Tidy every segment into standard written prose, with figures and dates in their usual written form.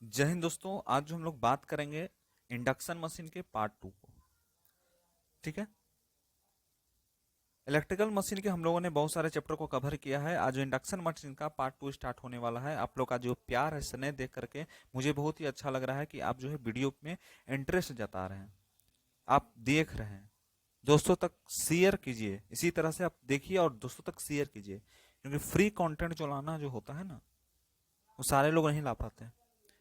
जय हिंद दोस्तों। आज जो हम लोग बात करेंगे इंडक्शन मशीन के पार्ट 2 को। ठीक है। इलेक्ट्रिकल मशीन के हम लोगों ने बहुत सारे चैप्टर को कवर किया है। आज जो इंडक्शन मशीन का पार्ट 2 स्टार्ट होने वाला है। आप लोग का जो प्यार है स्नेह देख करके मुझे बहुत ही अच्छा लग रहा है कि आप जो है वीडियो में इंटरेस्ट जता रहे हैं, आप देख रहे हैं। दोस्तों तक शेयर कीजिए, इसी तरह से आप देखिए और दोस्तों तक शेयर कीजिए, क्योंकि फ्री कंटेंट जो लाना जो होता है ना, वो सारे लोग नहीं ला पाते।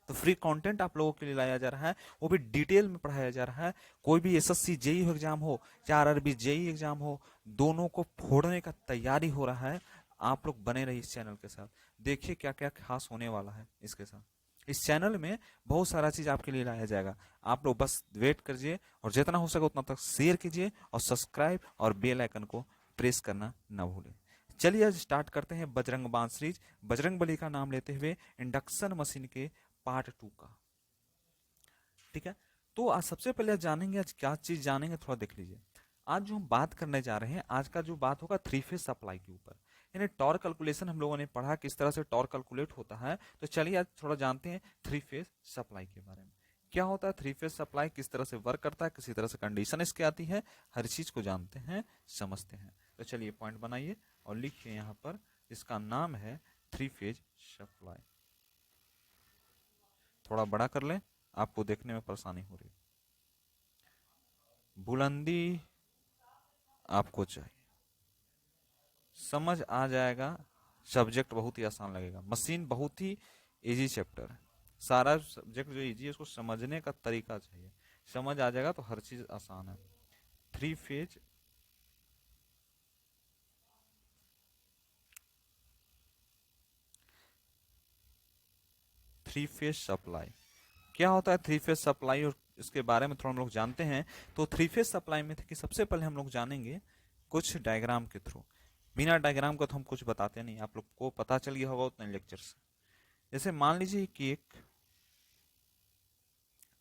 तो फ्री कंटेंट आप लोगों के लिए लाया जा रहा है, वो भी डिटेल में पढ़ाया जा रहा है। कोई भी एसएससी जेई एग्जाम हो या आरआरबी जेई एग्जाम हो, दोनों को फोड़ने का तैयारी हो रहा है। आप लोग बने रहिए इस चैनल के साथ। देखिए क्या क्या खास होने वाला है इसके साथ। इस चैनल में बहुत सारा चीज आपके लिए लाया जाएगा। आप लोग बस वेट करिए और जितना हो सके उतना तक शेयर कीजिए और सब्सक्राइब और बेल आइकन को प्रेस करना ना भूलें। चलिए आज स्टार्ट करते हैं बजरंग बाण सीरीज, बजरंग बली का नाम लेते हुए इंडक्शन मशीन के पार्ट 2 का। ठीक है। तो आज सबसे पहले आज जानेंगे, आज क्या चीज जानेंगे थोड़ा देख लीजिए। आज जो हम बात करने जा रहे हैं, आज का जो बात होगा थ्री फेज सप्लाई के ऊपर। यानी टॉर्क कैलकुलेशन हम लोगों ने पढ़ा किस तरह से टॉर्क कैलकुलेट होता है। तो चलिए आज थोड़ा जानते हैं थ्री फेज सप्लाई के बारे में। क्या होता है थ्री फेज सप्लाई, किस तरह से वर्क करता है, किसी तरह से कंडीशन इसके आती है, हर चीज को जानते हैं, समझते हैं। तो चलिए पॉइंट बनाइए और लिखिए यहाँ पर, इसका नाम है थ्री फेज सप्लाई। थोड़ा बड़ा कर लें, आपको देखने में परेशानी हो रही है। बुलंदी आपको चाहिए, समझ आ जाएगा। सब्जेक्ट बहुत ही आसान लगेगा, मशीन बहुत ही इजी चैप्टर है। सारा सब्जेक्ट जो इजी है उसको समझने का तरीका चाहिए, समझ आ जाएगा तो हर चीज आसान है। Three phase three phase supply क्या होता है, थ्री फेज सप्लाई और इसके बारे में थोड़ा हम लोग जानते हैं। तो थ्री फेज सप्लाई में थे कि सबसे पहले हम लोग जानेंगे कुछ डायग्राम के थ्रू। बिना डायग्राम का तो हम कुछ बताते नहीं, आप लोग को पता चल गया होगा उतने लेक्चर से। जैसे मान लीजिए कि एक,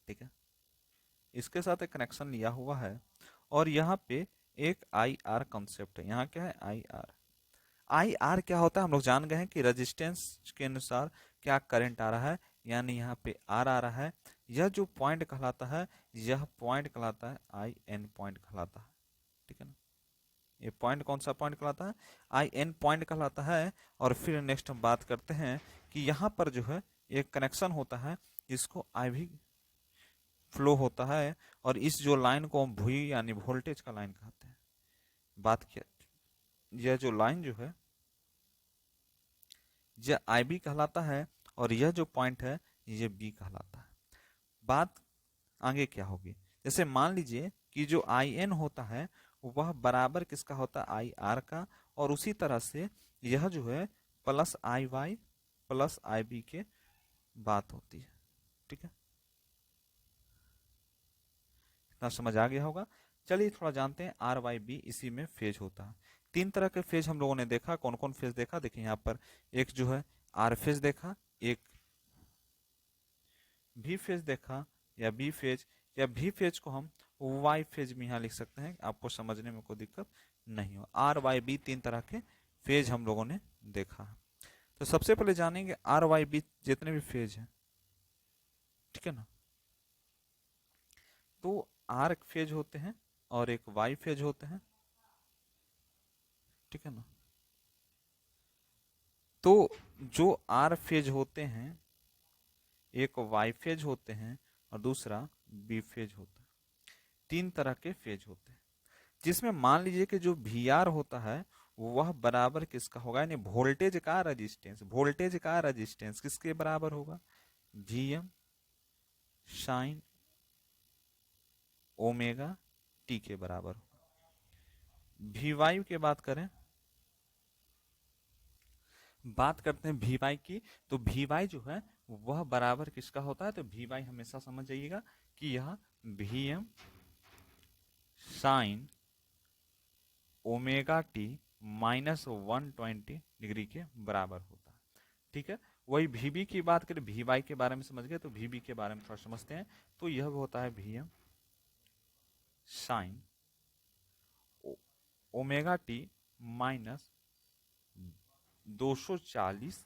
ठीक है, इसके साथ एक कनेक्शन लिया हुआ है और यहाँ पे एक आई आर कॉन्सेप्ट है। यहाँ क्या है, आई आर। आई आर क्या होता है हम लोग जान गए हैं कि रेजिस्टेंस के अनुसार क्या करंट आ रहा है, यानी यहाँ पे आर आ रहा है। यह जो पॉइंट कहलाता है, यह पॉइंट कहलाता है आई एन पॉइंट कहलाता है। ठीक है ना, ये पॉइंट कौन सा पॉइंट कहलाता है, आई एन पॉइंट कहलाता है। और फिर नेक्स्ट हम बात करते हैं कि यहाँ पर जो है एक कनेक्शन होता है जिसको आई भी फ्लो होता है, और इस जो लाइन को हम भी यानी वोल्टेज का लाइन कहते हैं। बात किया, यह जो लाइन जो है यह आई बी कहलाता है और यह जो पॉइंट है ये बी कहलाता है। बात आगे क्या होगी, जैसे मान लीजिए कि जो आई एन होता है वह बराबर किसका होता है, आई आर का। और उसी तरह से यह जो है प्लस आई वाई प्लस आई बी के बात होती है। ठीक है, इतना समझ आ गया होगा। चलिए थोड़ा जानते हैं आर वाई बी, इसी में फेज होता है। तीन तरह के फेज हम लोगों ने देखा, कौन कौन फेज देखा देखिए यहाँ पर। एक जो है आर फेज देखा, एक भी फेज देखा या बी फेज, या भी फेज को हम वाई फेज में यहाँ लिख सकते हैं, आपको समझने में कोई दिक्कत नहीं हो। आर वाई बी तीन तरह के फेज हम लोगों ने देखा है। तो सबसे पहले जानेंगे आर वाई बी जितने भी फेज हैं। ठीक है ना, तो आर फेज होते हैं और एक वाई फेज होते हैं। ठीक है ना, तो जो आर फेज होते हैं, एक वाई फेज होते हैं और दूसरा बी फेज होता है। तीन तरह के फेज होते हैं, जिसमें मान लीजिए कि जो वी आर होता है वह बराबर किसका होगा, यानी वोल्टेज का रेजिस्टेंस किसके बराबर होगा, V M sine omega T के बराबर होगा। वी वाई की बात करते हैं वी वाई की, तो वी वाई जो है वह बराबर किसका होता है, तो वी वाई हमेशा समझ जाइएगा कि यह V M sine omega T minus 120 degree के बराबर होता है। ठीक है, वही वीबी की बात करें, वी वाई के बारे में समझ गए, तो वीबी के बारे में थोड़ा समझते हैं। तो यह होता है V M sine omega T minus 240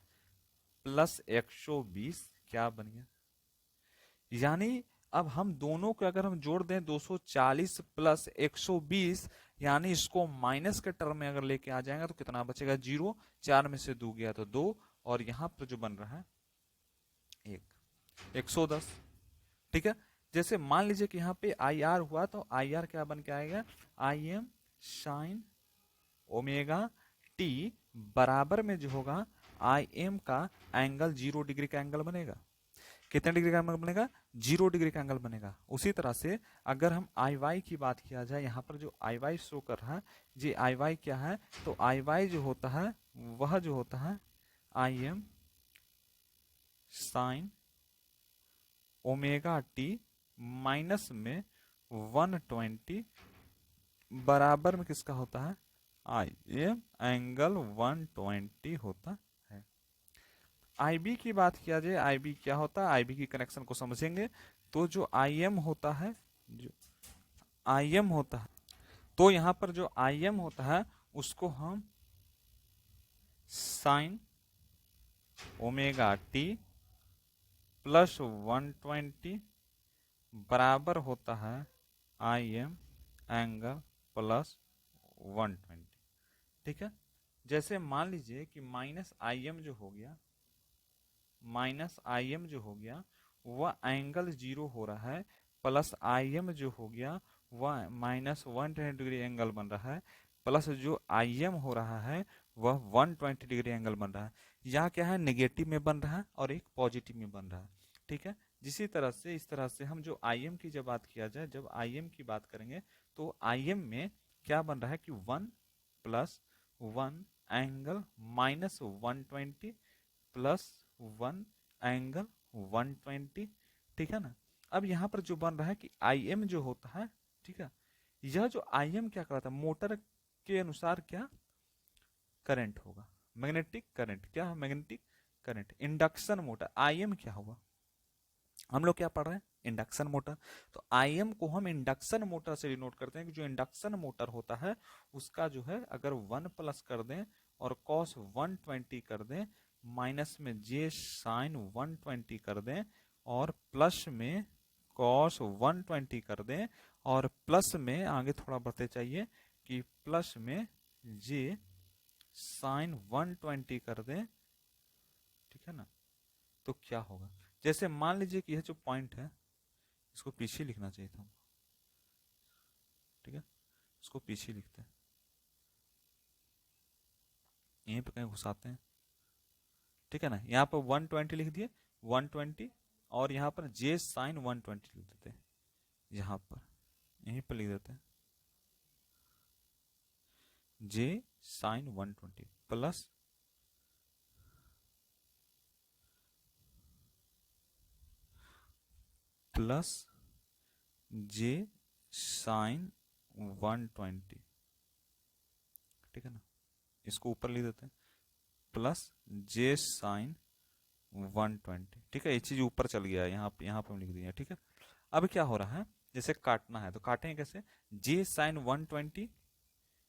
plus 120, क्या बन गया यानी अब हम दोनों को अगर हम जोड़ दें 240 प्लस 120, यानी इसको माइनस के टर्म में अगर लेके आ जाएंगे तो कितना बचेगा? 0। 4 में से 2 गया तो 2, और यहाँ पर जो बन रहा है 110। ठीक है। जैसे मान लीजिए कि यहाँ पे आई आर हुआ, तो आई आर क्या बन के आएगा? I am sine omega T बराबर में जो होगा आई एम का एंगल 0 डिग्री का एंगल बनेगा। कितने डिग्री का एंगल बनेगा? 0 डिग्री का एंगल बनेगा। उसी तरह से अगर हम आई वाई की बात किया जाए, यहाँ पर जो आई वाई शो कर रहा है, जी आई वाई क्या है? तो आई वाई जो होता है वह जो होता है I am sine omega T minus में 120 बराबर में किसका होता है? आई एम एंगल 120 होता है। आईबी की बात किया जाए, आईबी क्या होता है? आईबी की कनेक्शन को समझेंगे तो जो आईएम होता है, जो आईएम होता है, तो यहां पर जो आईएम होता है उसको हम साइन ओमेगा टी प्लस 120 बराबर होता है आई एम एंगल प्लस 120। ठीक है। जैसे मान लीजिए कि माइनस आई एम जो हो गया, माइनस आई एम जो हो गया वह एंगल 0 हो रहा है, प्लस आई एम जो हो गया वह माइनस 120 डिग्री एंगल बन रहा है, प्लस जो आई एम हो रहा है वह 120 डिग्री एंगल बन रहा है। यहाँ क्या है? नेगेटिव में बन रहा है और एक पॉजिटिव में बन रहा है। ठीक है। जिसी तरह से इस तरह से हम जो आई एम की जब बात किया जाए, जब आई एम की बात करेंगे तो आई एम में क्या बन रहा है कि 1 plus 1 angle minus 120 plus 1 angle 120। ठीक है ना। अब यहां पर जो बन रहा है कि आई एम जो होता है, ठीक है, यह जो आई एम क्या कराता है? मोटर के अनुसार क्या करंट होगा? Magnetic current. क्या है? Magnetic current. Induction motor I am क्या होगा? हम लोग क्या पढ़ रहे हैं? Induction motor. तो आईएम को हम इंडक्शन मोटर से डिनोट करते हैं कि जो इंडक्शन मोटर होता है उसका जो है अगर 1 प्लस कर दें और कॉस 120 कर दें, माइनस में जे साइन 120 कर दें और प्लस में कॉस 120 कर दें और प्लस में आगे थोड़ा बढ़ते चाहिए कि प्लस में जे साइन 120 कर दें। ठीक है ना। तो क्या होगा? जैसे मान लीजिए कि यह जो पॉइंट है इसको पीछे लिखना चाहिए था। ठीक है। इसको पीछे लिखते हैं, यहीं पे कहीं घुसाते हैं। ठीक है ना। यहाँ पर 120 लिख दिए, 120, और यहाँ पर जे साइन 120 लिख देते हैं। यहाँ पर यहीं पर लिख देते हैं जे साइन 120 प्लस प्लस जे साइन 120। ठीक है ना। इसको ऊपर लिख देते हैं प्लस जे साइन 120। ठीक है। ये चीज ऊपर चल गया है, यहाँ पे लिख दिया। ठीक है। अब क्या हो रहा है? जैसे काटना है तो काटेंगे कैसे? जे साइन 120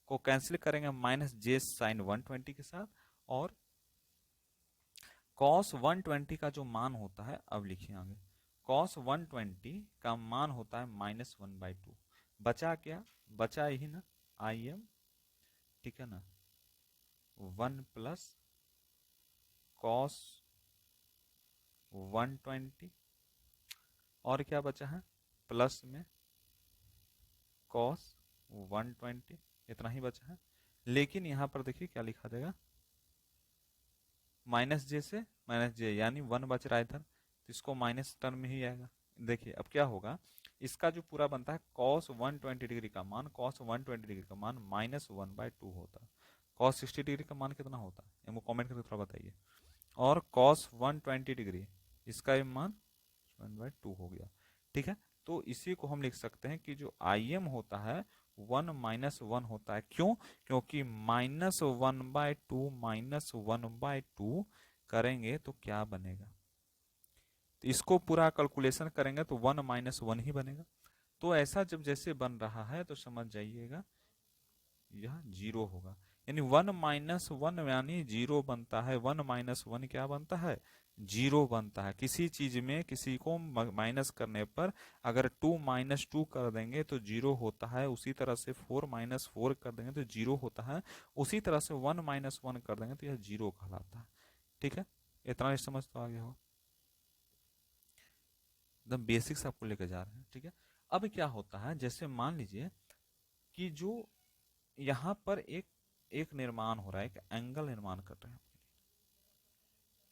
को कैंसिल करेंगे माइनस जे साइन 120 के साथ, और कॉस 120 का जो मान होता है, अब लिखिए आगे, कॉस 120 का मान होता है -1/2। बचा क्या? बचा ही ना आई एम। ठीक है ना। 1 प्लस कॉस 120, और क्या बचा है? प्लस में कॉस 120, इतना ही बचा है। लेकिन यहां पर देखिए क्या लिखा जाएगा, माइनस जे से माइनस जे, यानी 1 बच रहा है इधर, तो इसको माइनस टर्म में ही आएगा। देखिए अब क्या होगा, इसका जो पूरा बनता है कॉस 120 डिग्री का मान, कॉस 120 डिग्री का मान -1/2 होता है। कॉस 60 डिग्री का मान कितना होता है? हमको कमेंट करके थोड़ा बताइए। और कॉस 120 डिग्री, इसका भी मान 1/2 हो गया। ठीक है। तो इसी को हम लिख सकते हैं कि जो आई एम होता है 1 -1 होता है। क्यों? क्योंकि -1/2 -1/2 करेंगे तो क्या बनेगा? तो इसको पूरा कैलकुलेशन करेंगे तो 1 -1 ही बनेगा। तो ऐसा जब जैसे बन रहा है तो समझ जाइएगा यह 0 होगा। यानी 1 - 1 यानी 0 बनता है। 1 - 1 क्या बनता है? 0 बनता है। किसी चीज में किसी को माइनस करने पर अगर 2 - 2 कर देंगे तो 0 होता है, उसी तरह से 4 - 4 कर देंगे तो 0 होता है, उसी तरह से 1 - 1 कर देंगे तो यह 0 कहलाता है। ठीक है, इतना ही समझ तो आ गया हो। एकदम बेसिक्स आपको लेकर जा रहे हैं। ठीक है, अब क्या होता है, जैसे मान लीजिए कि जो यहाँ पर एक एक निर्माण हो रहा है, एक एंगल निर्माण कर रहे हैं।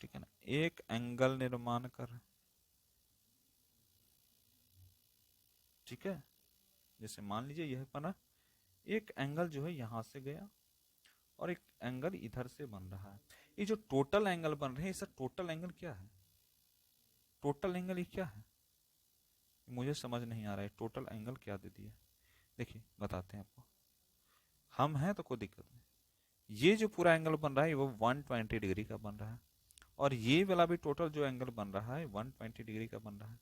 ठीक है ना, एक एंगल निर्माण कर रहे हैं। ठीक है, जैसे मान लीजिए यह बना, एक एंगल जो है यहां से गया और एक एंगल इधर से बन रहा है। ये जो टोटल एंगल बन रहे हैं, इसका टोटल एंगल क्या है? टोटल एंगल ये क्या है? मुझे समझ नहीं आ रहा है टोटल एंगल क्या दे दिया। देखिए बताते हैं आपको, हम हैं तो कोई दिक्कत नहीं। ये जो पूरा एंगल बन रहा है वो 120 डिग्री का बन रहा है, और ये वाला भी टोटल जो एंगल बन रहा है 120 डिग्री का बन रहा है।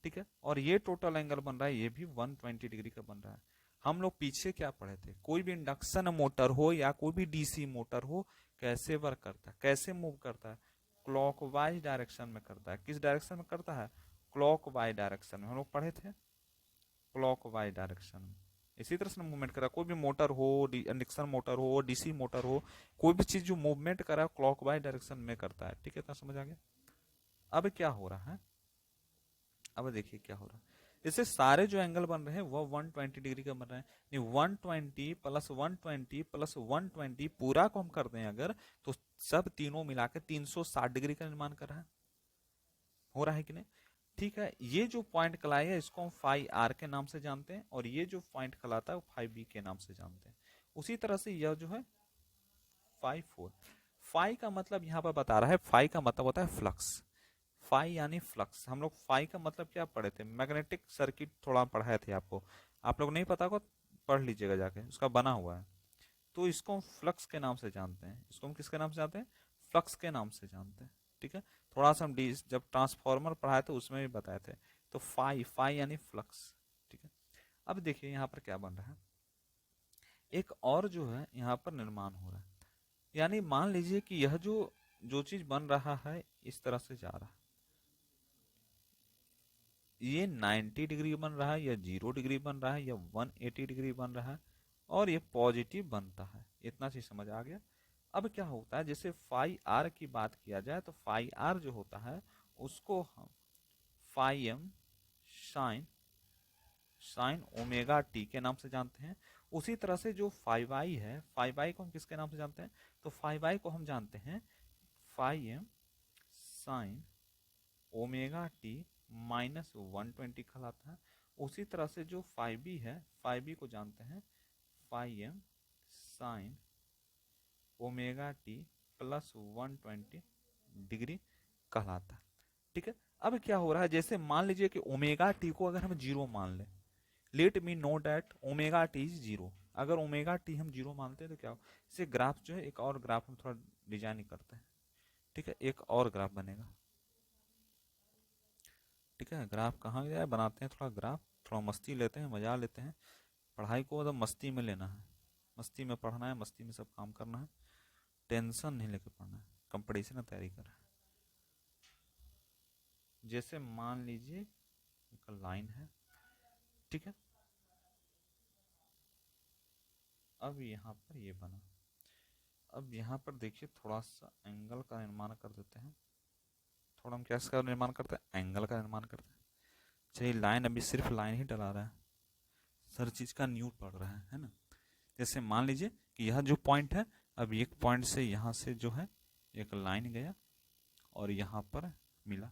ठीक है, और ये टोटल एंगल बन रहा है ये भी 120 डिग्री का बन रहा है। हम लोग पीछे क्या पढ़े थे, कोई भी इंडक्शन मोटर हो या कोई भी डीसी मोटर हो, कैसे वर्क करता है, कैसे मूव करता है? क्लॉकवाइज डायरेक्शन में करता है। किस डायरेक्शन में करता है? क्लॉकवाइज डायरेक्शन में। हम लोग पढ़े थे क्लॉकवाइज डायरेक्शन में। इसी तरह से मूवमेंट करा, कोई भी मोटर हो, इंडक्शन मोटर हो, डीसी मोटर हो, कोई भी चीज जो मूवमेंट करा क्लॉकवाइज डायरेक्शन में करता है। ठीक है, इतना समझ आ गया। अब क्या हो रहा है, अब देखिए क्या हो रहा है, जैसे सारे जो एंगल बन रहे हैं वो 120 डिग्री का बन रहे हैं। 120 प्लस 120 प्लस 120 पूरा को हम करते हैं अगर, तो सब तीनों मिला के 360 डिग्री का निर्माण कर रहा है। हो रहा है कि नहीं? ठीक है, ये जो पॉइंट कहलाया है इसको हम फाई आर के नाम से जानते हैं, और ये जो पॉइंट कहलाता है वो फाई बी के नाम से जानते हैं। उसी तरह से यह जो है फाई फोर, फाई का मतलब यहाँ पर बता रहा है, फाई का मतलब होता है फ्लक्स। फाई यानी फ्लक्स। हम लोग फाई का मतलब क्या पढ़े थे, मैग्नेटिक सर्किट थोड़ा पढ़ाए थे आपको। आप लोग नहीं पता को पढ़ लीजिएगा जाके, उसका बना हुआ है। तो इसको हम फ्लक्स के नाम से जानते हैं। इसको हम किसके नाम से जानते हैं? फ्लक्स के नाम से जानते हैं। ठीक है, थोड़ा सा हम जब ट्रांसफॉर्मर पढ़ाए थे उसमें भी बताए थे। तो फाई, फाई यानी फ्लक्स। ठीक है, अब देखिए यहाँ पर क्या बन रहा है, एक और जो है यहाँ पर निर्माण हो रहा है। यानी मान लीजिए कि यह जो चीज बन रहा है इस तरह से जा रहा है, ये 90 डिग्री बन रहा है या 0 डिग्री बन रहा है या 180 डिग्री बन रहा है, और ये पॉजिटिव बनता है। इतना चीज समझ आ गया। अब क्या होता है, जैसे फाई आर की बात किया जाए तो फाई आर जो होता है उसको हम phi M sine sine omega T के नाम से जानते हैं। उसी तरह से जो फाइव आई है, फाइव आई को हम किसके नाम से जानते हैं? तो फाइव आई को हम जानते हैं phi M sine omega T -120 कहलाता है। उसी तरह से जो फाइव बी है, फाइव बी को जानते हैं phi M sine omega T +120 degree कहलाता है। ठीक है, अब क्या हो रहा है, जैसे मान लीजिए कि ओमेगा टी को अगर हम 0 मान लें, let me know that omega T is 0। अगर ओमेगा टी हम 0 मानते हैं तो क्या हो, इसे ग्राफ जो है, एक और ग्राफ हम थोड़ा डिजाइन करते हैं। ठीक है, एक और ग्राफ बनेगा। ठीक है, ग्राफ कहाँ गया है, बनाते हैं थोड़ा ग्राफ, थोड़ा मस्ती लेते हैं, मजा लेते हैं। पढ़ाई को एकदम मस्ती में लेना है, मस्ती में पढ़ना है, मस्ती में सब काम करना है, टेंशन नहीं लेके पढ़ना है, कंपटीशन में तैयारी कर रहा है। जैसे मान लीजिए एक लाइन है। ठीक है, अब यहाँ पर ये बना, अब यहाँ पर देखिए थोड़ा सा एंगल का निर्माण कर देते हैं। थोड़ा हम क्या का निर्माण करते हैं, एंगल का निर्माण करते हैं। चलिए, लाइन अभी सिर्फ लाइन ही डला रहा है, हर चीज का न्यू पड़ रहा है ना। जैसे मान लीजिए कि यह जो पॉइंट है, अब एक पॉइंट से यहाँ से जो है एक लाइन गया और यहाँ पर मिला।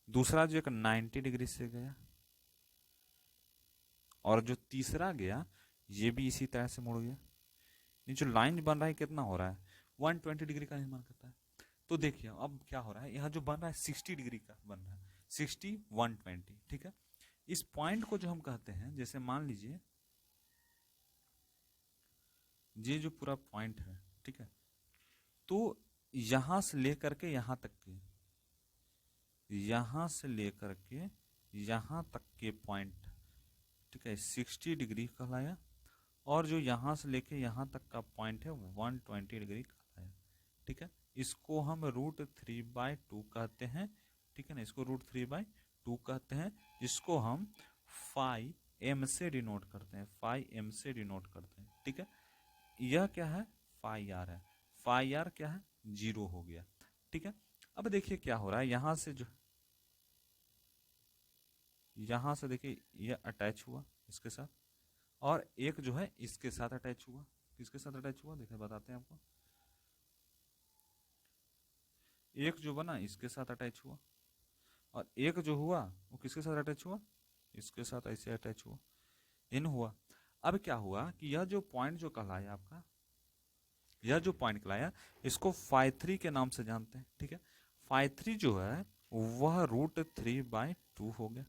दूसरा जो एक 90 डिग्री से गया, और जो तीसरा गया ये भी इसी तरह से मुड़ गया। ये जो लाइन बन रहा है कितना हो रहा है, 120 डिग्री का निर्माण करता है। तो देखिए अब क्या हो रहा है, यहाँ जो बन रहा है 60 डिग्री का बन रहा है, 60 120। ठीक है, इस पॉइंट को जो हम कहते हैं, जैसे मान लीजिए ये जो पूरा पॉइंट है, ठीक है, तो यहां से लेकर के यहां तक के, यहां से लेकर के यहां तक के पॉइंट, ठीक है, 60 डिग्री कहलाया। और जो यहाँ से लेके यहाँ तक का पॉइंट है 120 डिग्री का है। ठीक है, इसको हम √3/2 कहते हैं। ठीक है ना, इसको √3/2 कहते हैं, जिसको हम फाई एम से डिनोट करते हैं, फाई एम से डिनोट करते हैं। ठीक है, यह क्या है, फाई आर है। फाई आर क्या है, 0 हो गया। ठीक है, अब देखिए क्या हो रहा है, यहाँ से जो, यहाँ से देखिए यह अटैच हुआ इसके साथ, और एक जो है इसके साथ अटैच हुआ। किसके साथ अटैच हुआ, देखिए बताते हैं आपको। एक जो बना इसके साथ अटैच हुआ, और एक जो हुआ वो किसके साथ अटैच हुआ, इसके साथ ऐसे अटैच हुआ, इन हुआ। अब क्या हुआ कि यह जो पॉइंट जो कहलाया आपका, यह जो पॉइंट कहलाया, इसको φ3 के नाम से जानते हैं। ठीक है, φ3 जो है वह √3/2 हो गया,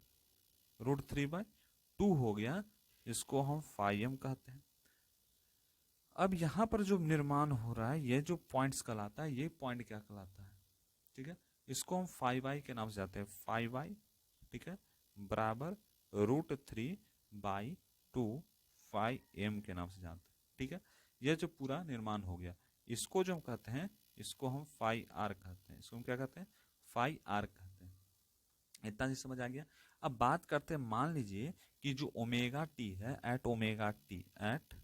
√3/2 हो गया, इसको हम φm कहते हैं। अब यहां पर जो निर्माण हो रहा है, ये जो पॉइंट्स कहलाता है, ये पॉइंट क्या कहलाता है, ठीक है, इसको हम φy के नाम से जानते हैं, φy, ठीक है, बराबर √3/2 φm के नाम से जानते हैं। ठीक है, यह जो पूरा निर्माण हो गया, इसको जो हम कहते हैं, इसको हम फाई आर कहते हैं, इसको हम क्या कहते हैं, फाई आर कहते हैं। इतना चीज समझ आ गया। अब बात करते हैं, मान लीजिए कि जो ओमेगा टी है, at omega T, at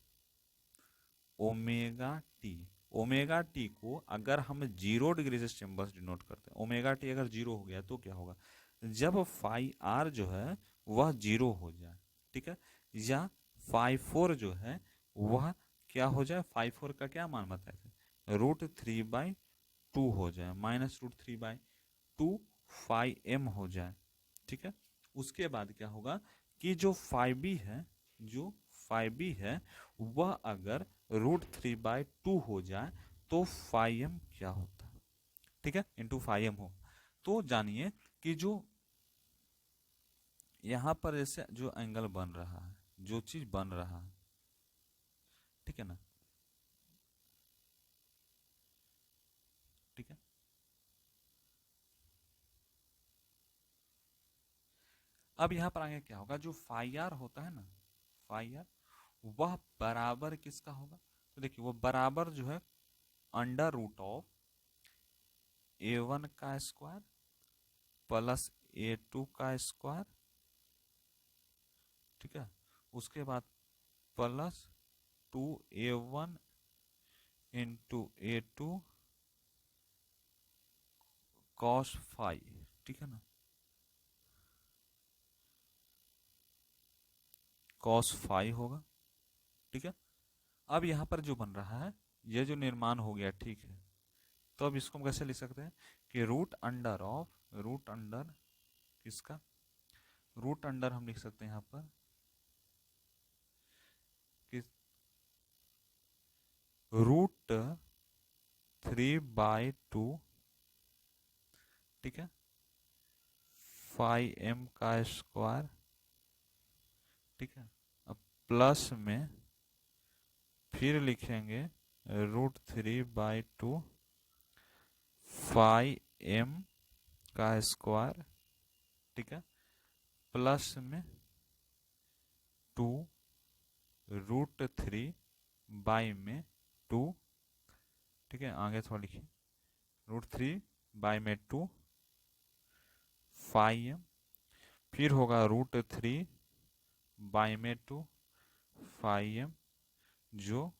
omega T, omega T को अगर हम 0 डिग्री से चेम्बर डिनोट करते हैं, ओमेगा टी अगर 0 हो गया तो क्या होगा, जब फाई आर जो है वह 0 हो जाए, ठीक है, या φ4 जो है वह क्या हो जाए, φ4 का क्या मान बताए थे, √3/2 हो जाए, -√3/2 φm हो जाए। ठीक है, उसके बाद क्या होगा कि जो φb है, जो φb है वह अगर √3/2 हो जाए तो φm क्या होता है, ठीक है, इंटू φm हो। तो जानिए कि जो यहां पर जैसे जो एंगल बन रहा है, जो चीज बन रहा है, ठीक है ना, ठीक है, अब यहां पर आगे क्या होगा, जो फाई आर होता है ना, फाई आर वह बराबर किसका होगा, तो देखिए वो बराबर जो है √a1 का स्क्वायर प्लस a2 का स्क्वायर, ठीक है, उसके बाद plus 2a1 into a2 cos phi, ठीक है ना, कॉस फाई होगा। ठीक है, अब यहाँ पर जो बन रहा है, ये जो निर्माण हो गया, ठीक है, तो अब इसको हम कैसे लिख सकते हैं कि रूट अंडर किसका, रूट अंडर हम लिख सकते हैं यहाँ पर कि √3/2, ठीक है, φm का स्क्वायर, ठीक है, अब प्लस में फिर लिखेंगे √3/2 φm का स्क्वायर, ठीक है, प्लस में 2 √3 में 2, ठीक है, आगे थोड़ा लिखिए, √3 में 2 φm, फिर होगा √3 में 2 φm, जो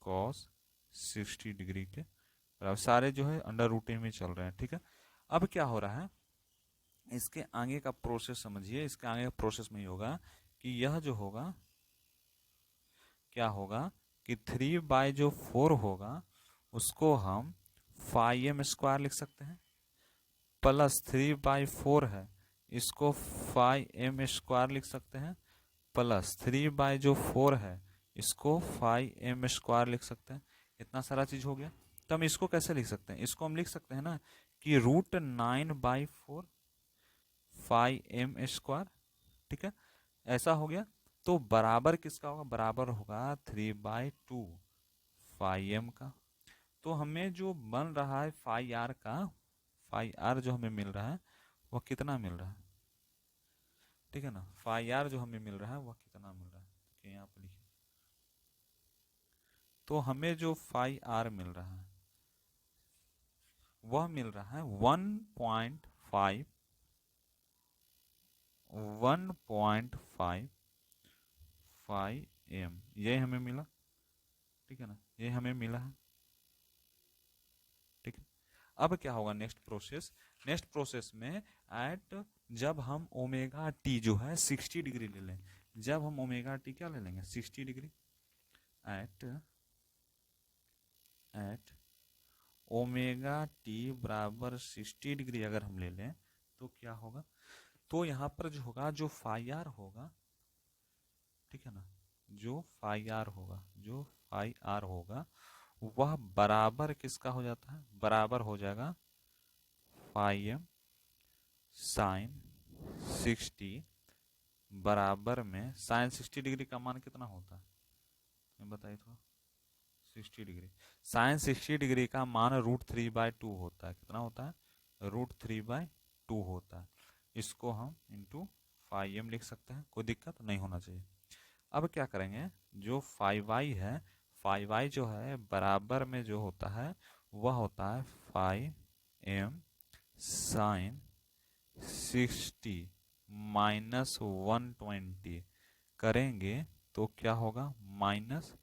cos 60 डिग्री के बराबर, सारे जो है अंडर रूटिंग में चल रहे हैं। ठीक है, अब क्या हो रहा है, इसके आगे का प्रोसेस समझिए, इसके आगे का प्रोसेस में ही होगा कि यह जो होगा, क्या होगा कि 3/4 होगा, उसको हम φm स्क्वायर लिख सकते हैं, प्लस 3/4 है, इसको φm स्क्वायर लिख सकते हैं, प्लस 3/4 है, इसको φm स्क्वायर लिख सकते हैं। इतना सारा चीज हो गया, तो हम इसको कैसे लिख सकते हैं, इसको हम लिख सकते हैं ना कि √9/4 φm स्क्वायर, ठीक है, ऐसा हो गया। तो बराबर किसका होगा, बराबर होगा 3/2 φm का। तो हमें जो बन रहा है फाई आर का, फाई आर जो हमें मिल रहा है वह कितना मिल रहा है, ठीक है ना, फाई आर जो हमें मिल रहा है वह कितना मिल रहा है, ठीक है, यहाँ पर लिखिए तो हमें जो फाई आर मिल रहा है वह मिल रहा है 1.5 एम, ये हमें मिला। ठीक है ना, ये हमें मिला है। ठीक है, अब क्या होगा नेक्स्ट प्रोसेस में जब हम ओमेगा टी जो है 60 डिग्री ले लें, जब हम ओमेगा टी क्या ले लेंगे 60 डिग्री एट ओमेगा टी बराबर 60 डिग्री अगर हम ले लें तो क्या होगा, तो यहाँ पर जो होगा जो फाई आर होगा, ठीक है ना, जो फाई आर होगा वह बराबर किसका हो जाता है, बराबर हो जाएगा फाई एम साइन 60 बराबर में साइन 60 डिग्री का मान कितना होता है बताइए थोड़ा। 60 डिग्री साइन 60 डिग्री का मान √3/2 होता है। कितना होता है, √3/2 होता है। इसको हम इंटू फाई एम लिख सकते हैं, कोई दिक्कत नहीं होना चाहिए। अब क्या करेंगे, जो फाई वाई है, फाई वाई जो है बराबर में जो होता है वह होता है फाई एम साइन 60 माइनस 120 करेंगे तो क्या होगा, माइनस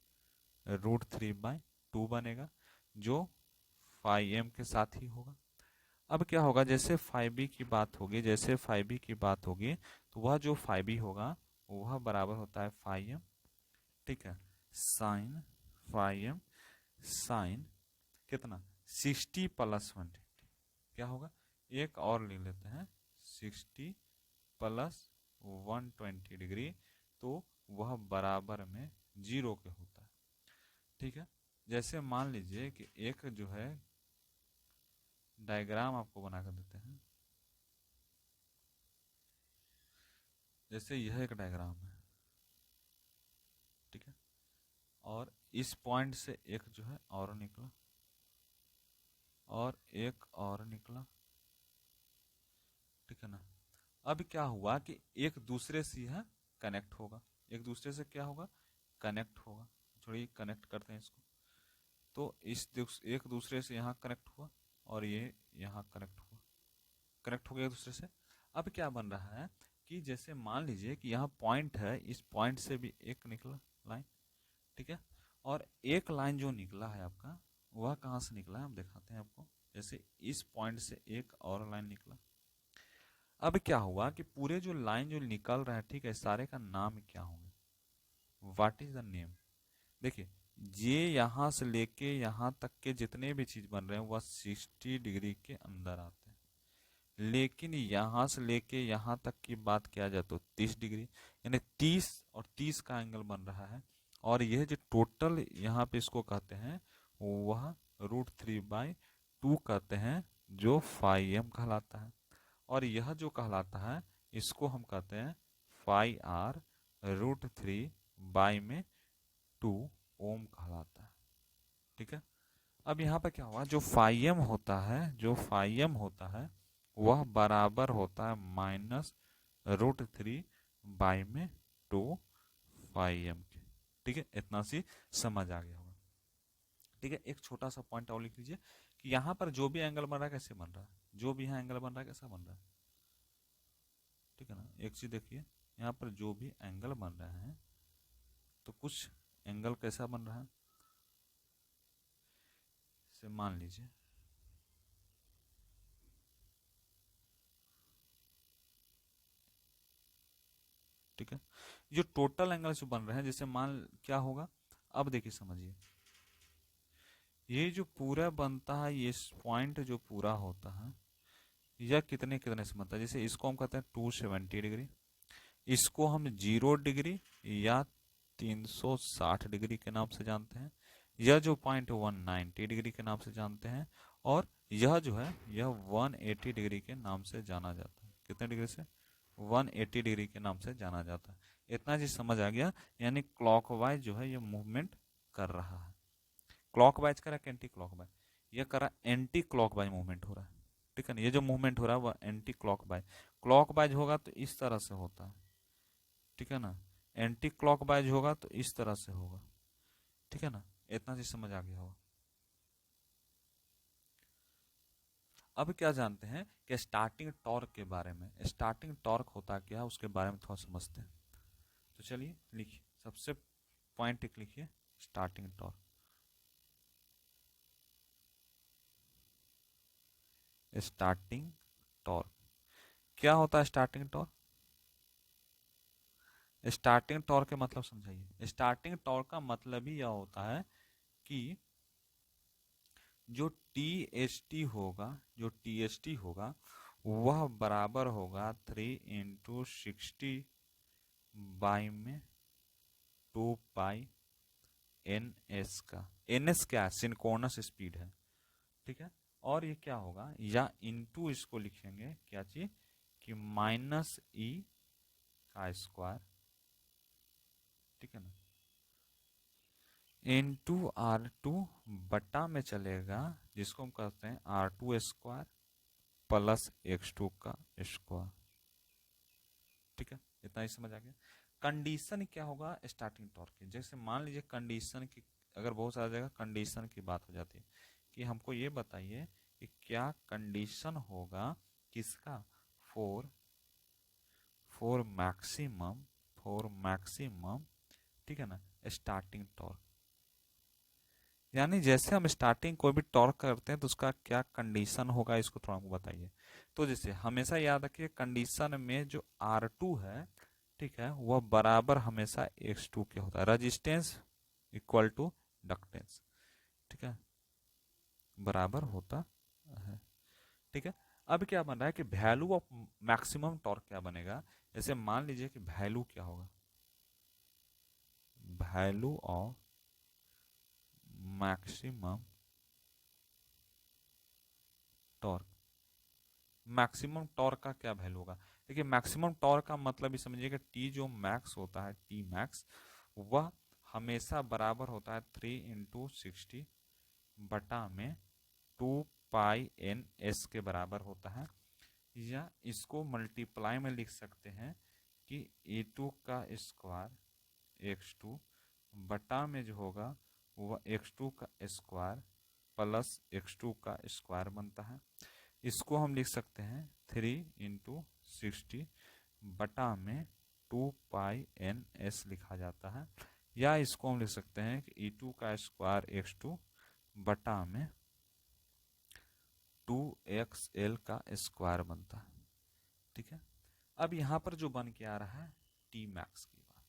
√3/2 बनेगा, जो फाई एम के साथ ही होगा। अब क्या होगा, जैसे फाई बी की बात होगी, तो वह जो फाई बी होगा वह बराबर होता है फाई एम, ठीक है, साइन फाई एम साइन कितना 60 प्लस 120, क्या होगा, एक और ले लेते हैं 60 प्लस 120 डिग्री, तो वह बराबर में 0 के होता है। ठीक है, जैसे मान लीजिए कि एक जो है डायग्राम आपको बनाकर देते हैं, जैसे यह एक डायग्राम है, ठीक है, और इस पॉइंट से एक जो है और निकला और एक और निकला, ठीक है ना। अब क्या हुआ कि एक दूसरे से यह कनेक्ट होगा, एक दूसरे से क्या होगा, कनेक्ट होगा। छोड़िए कनेक्ट करते हैं इसको, तो इस एक दूसरे से यहाँ कनेक्ट हुआ और ये यहाँ कनेक्ट हो गया एक दूसरे से। अब क्या बन रहा है कि जैसे मान लीजिए कि यहाँ पॉइंट है, इस पॉइंट से भी एक निकला लाइन, ठीक है, और एक लाइन जो निकला है आपका वह कहाँ से निकला है हम दिखाते हैं आपको। जैसे इस पॉइंट से एक और लाइन निकला। अब क्या हुआ कि पूरे जो लाइन जो निकल रहा है, ठीक है, सारे का नाम क्या होंगे, व्हाट इज द नेम। देखिए ये यहाँ से लेके यहाँ तक के जितने भी चीज बन रहे हैं वह 60 डिग्री के अंदर आते हैं, लेकिन यहाँ से लेके यहाँ तक की बात किया जाए तो 30 डिग्री, यानी 30 और 30 का एंगल बन रहा है। और यह जो टोटल यहाँ पे इसको कहते हैं वह √3/2 कहते हैं, जो फाई एम कहलाता है। और यह जो कहलाता है इसको हम कहते हैं फाई आर √3/2 ओम कहलाता है। ठीक है, अब यहाँ पर क्या हुआ, जो फाई एम होता है वह बराबर होता है माइनस √3/2 फाई एम के। ठीक है, इतना सी समझ आ गया होगा। ठीक है, एक छोटा सा पॉइंट और लिख लीजिए कि यहाँ पर जो भी एंगल बन रहा है कैसे बन रहा है, जो भी यहाँ एंगल बन रहा है कैसा बन रहा है। ठीक है ना, एक चीज देखिए, यहाँ पर जो भी एंगल बन रहा है तो कुछ एंगल कैसा बन रहा है, से मान लीजिए ठीक है, जो टोटल एंगल जो बन रहे हैं, जैसे मान क्या होगा, अब देखिए समझिए, ये जो पूरा बनता है, ये पॉइंट जो पूरा होता है यह कितने कितने से बनता है। जैसे इसको हम कहते हैं 270 डिग्री, इसको हम 0 डिग्री या 360 डिग्री के नाम से जानते हैं, यह जो पॉइंट 190 डिग्री के नाम से जानते हैं, और यह जो है यह 180 डिग्री के नाम से जाना जाता है। कितने डिग्री से, 180 डिग्री के नाम से जाना जाता है। इतना चीज समझ आ गया, यानी क्लॉकवाइज जो है ये मूवमेंट कर रहा है। क्लॉकवाइज कर रहा है, एंटी क्लॉकवाइज, ये कर रहा है एंटी क्लॉकवाइज मूवमेंट हो रहा है। ठीक है ना, ये जो मूवमेंट हो रहा है वह एंटी क्लॉकवाइज, क्लॉकवाइज होगा तो इस तरह से होता है, ठीक है ना, एंटी क्लॉकवाइज होगा तो इस तरह से होगा। ठीक है ना, इतना चीज समझ आ गया होगा। अब क्या जानते हैं कि स्टार्टिंग टॉर्क के बारे में। स्टार्टिंग टॉर्क होता क्या है उसके बारे में थोड़ा समझते हैं। तो चलिए लिखिए, सबसे पॉइंट एक लिखिए, स्टार्टिंग टॉर्क। स्टार्टिंग टॉर्क क्या होता है? स्टार्टिंग टॉर्क, स्टार्टिंग टॉर्क का मतलब समझाइए। स्टार्टिंग टॉर्क का मतलब ही यह होता है कि जो टी एच टी होगा, जो टी एच टी होगा वह बराबर होगा 3 × 60 बाई में 2 पाई एन एस का। एन एस क्या है? सिंक्रोनस स्पीड है, ठीक है। और ये क्या होगा, या इनटू इसको लिखेंगे क्या चीज कि -e का स्क्वायर, ठीक है ना, × R2 बटा में चलेगा जिसको हम कहते हैं R2 स्क्वायर प्लस x2 का स्क्वायर, ठीक है। इतना ही समझ आ गया। कंडीशन क्या होगा स्टार्टिंग टॉर्क की? जैसे मान लीजिए कंडीशन की, अगर बहुत सारी जगह कंडीशन की बात हो जाती है कि हमको ये बताइए कि क्या कंडीशन होगा किसका, for for maximum, for maximum, ठीक है ना, स्टार्टिंग टॉर्क। यानी जैसे हम स्टार्टिंग कोई भी टॉर्क करते हैं तो उसका क्या कंडीशन होगा, इसको थोड़ा हमको बताइए। तो जैसे हमेशा याद रखिए कंडीशन में जो R2 है, ठीक है, वह बराबर हमेशा x2 के होता है। रेजिस्टेंस इक्वल टू डक्टेंस, ठीक है, बराबर होता है, ठीक है। अब क्या बन रहा है कि वैल्यू ऑफ मैक्सिमम टॉर्क क्या बनेगा? जैसे मान लीजिए कि वैल्यू क्या होगा, value of maximum torque. Maximum torque का क्या वैल्यू होगा? देखिए मैक्सिमम टॉर्क का मतलब ये समझिए कि टी जो मैक्स होता है, टी मैक्स, वह हमेशा बराबर होता है 3 × 60 बटा में 2 पाई एन एस के बराबर होता है। या इसको मल्टीप्लाई में लिख सकते हैं कि E2 का स्क्वायर x2 बटा में जो होगा वह x2 का स्क्वायर प्लस x2 का स्क्वायर बनता है। इसको हम लिख सकते हैं 3 × 60 बटा में 2 पाई एन एस लिखा जाता है। या इसको हम लिख सकते हैं कि E2 का स्क्वायर x2 बटा में 2xl का स्क्वायर बनता है, ठीक है। अब यहाँ पर जो बन के आ रहा है टी मैक्स की बात,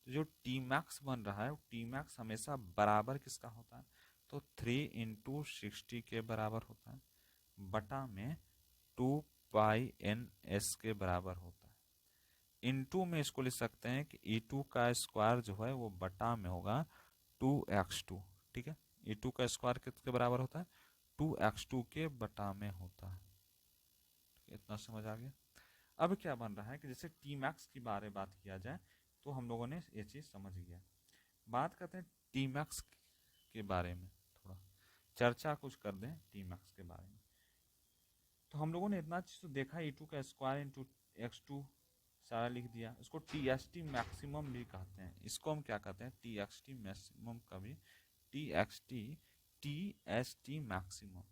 तो जो टी मैक्स बन रहा है टी मैक्स हमेशा बराबर किसका होता है? तो 3 × 60 के बराबर होता है बटा में 2 पाई एन एस के बराबर होता है। इनटू में इसको लिख सकते हैं कि E2 का स्क्वायर जो है वो बटा में होगा 2x2, ठीक है। E2 का स्क्वायर किसके बराबर होता है? 2x2 के बटा में होता है। इतना समझ आ गया। अब क्या बन रहा है कि जैसे टी मैक्स की बात किया जाए तो हम लोगों ने ये चीज समझ गया। बात करते हैं टी मैक्स के बारे में, थोड़ा चर्चा कुछ कर दें टी मैक्स के बारे में। तो हम लोगों ने इतना चीज तो देखा, E2 का स्क्वायर इंटू x2 सारा लिख दिया। इसको टी एस टी मैक्सिमम भी कहते हैं। इसको हम क्या कहते हैं? टी एक्स टी मैक्सिमम का भी टी एक्स टी मैक्सिमम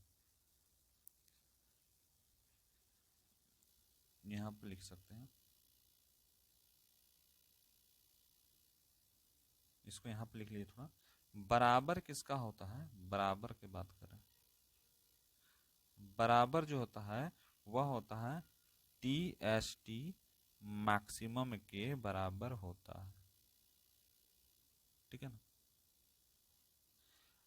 यहाँ पे लिख सकते हैं। इसको यहाँ पे लिख लिए थोड़ा। बराबर किसका होता है? बराबर की बात करें, बराबर जो होता है वह होता है टी एस टी मैक्सिमम के बराबर होता है, ठीक है ना।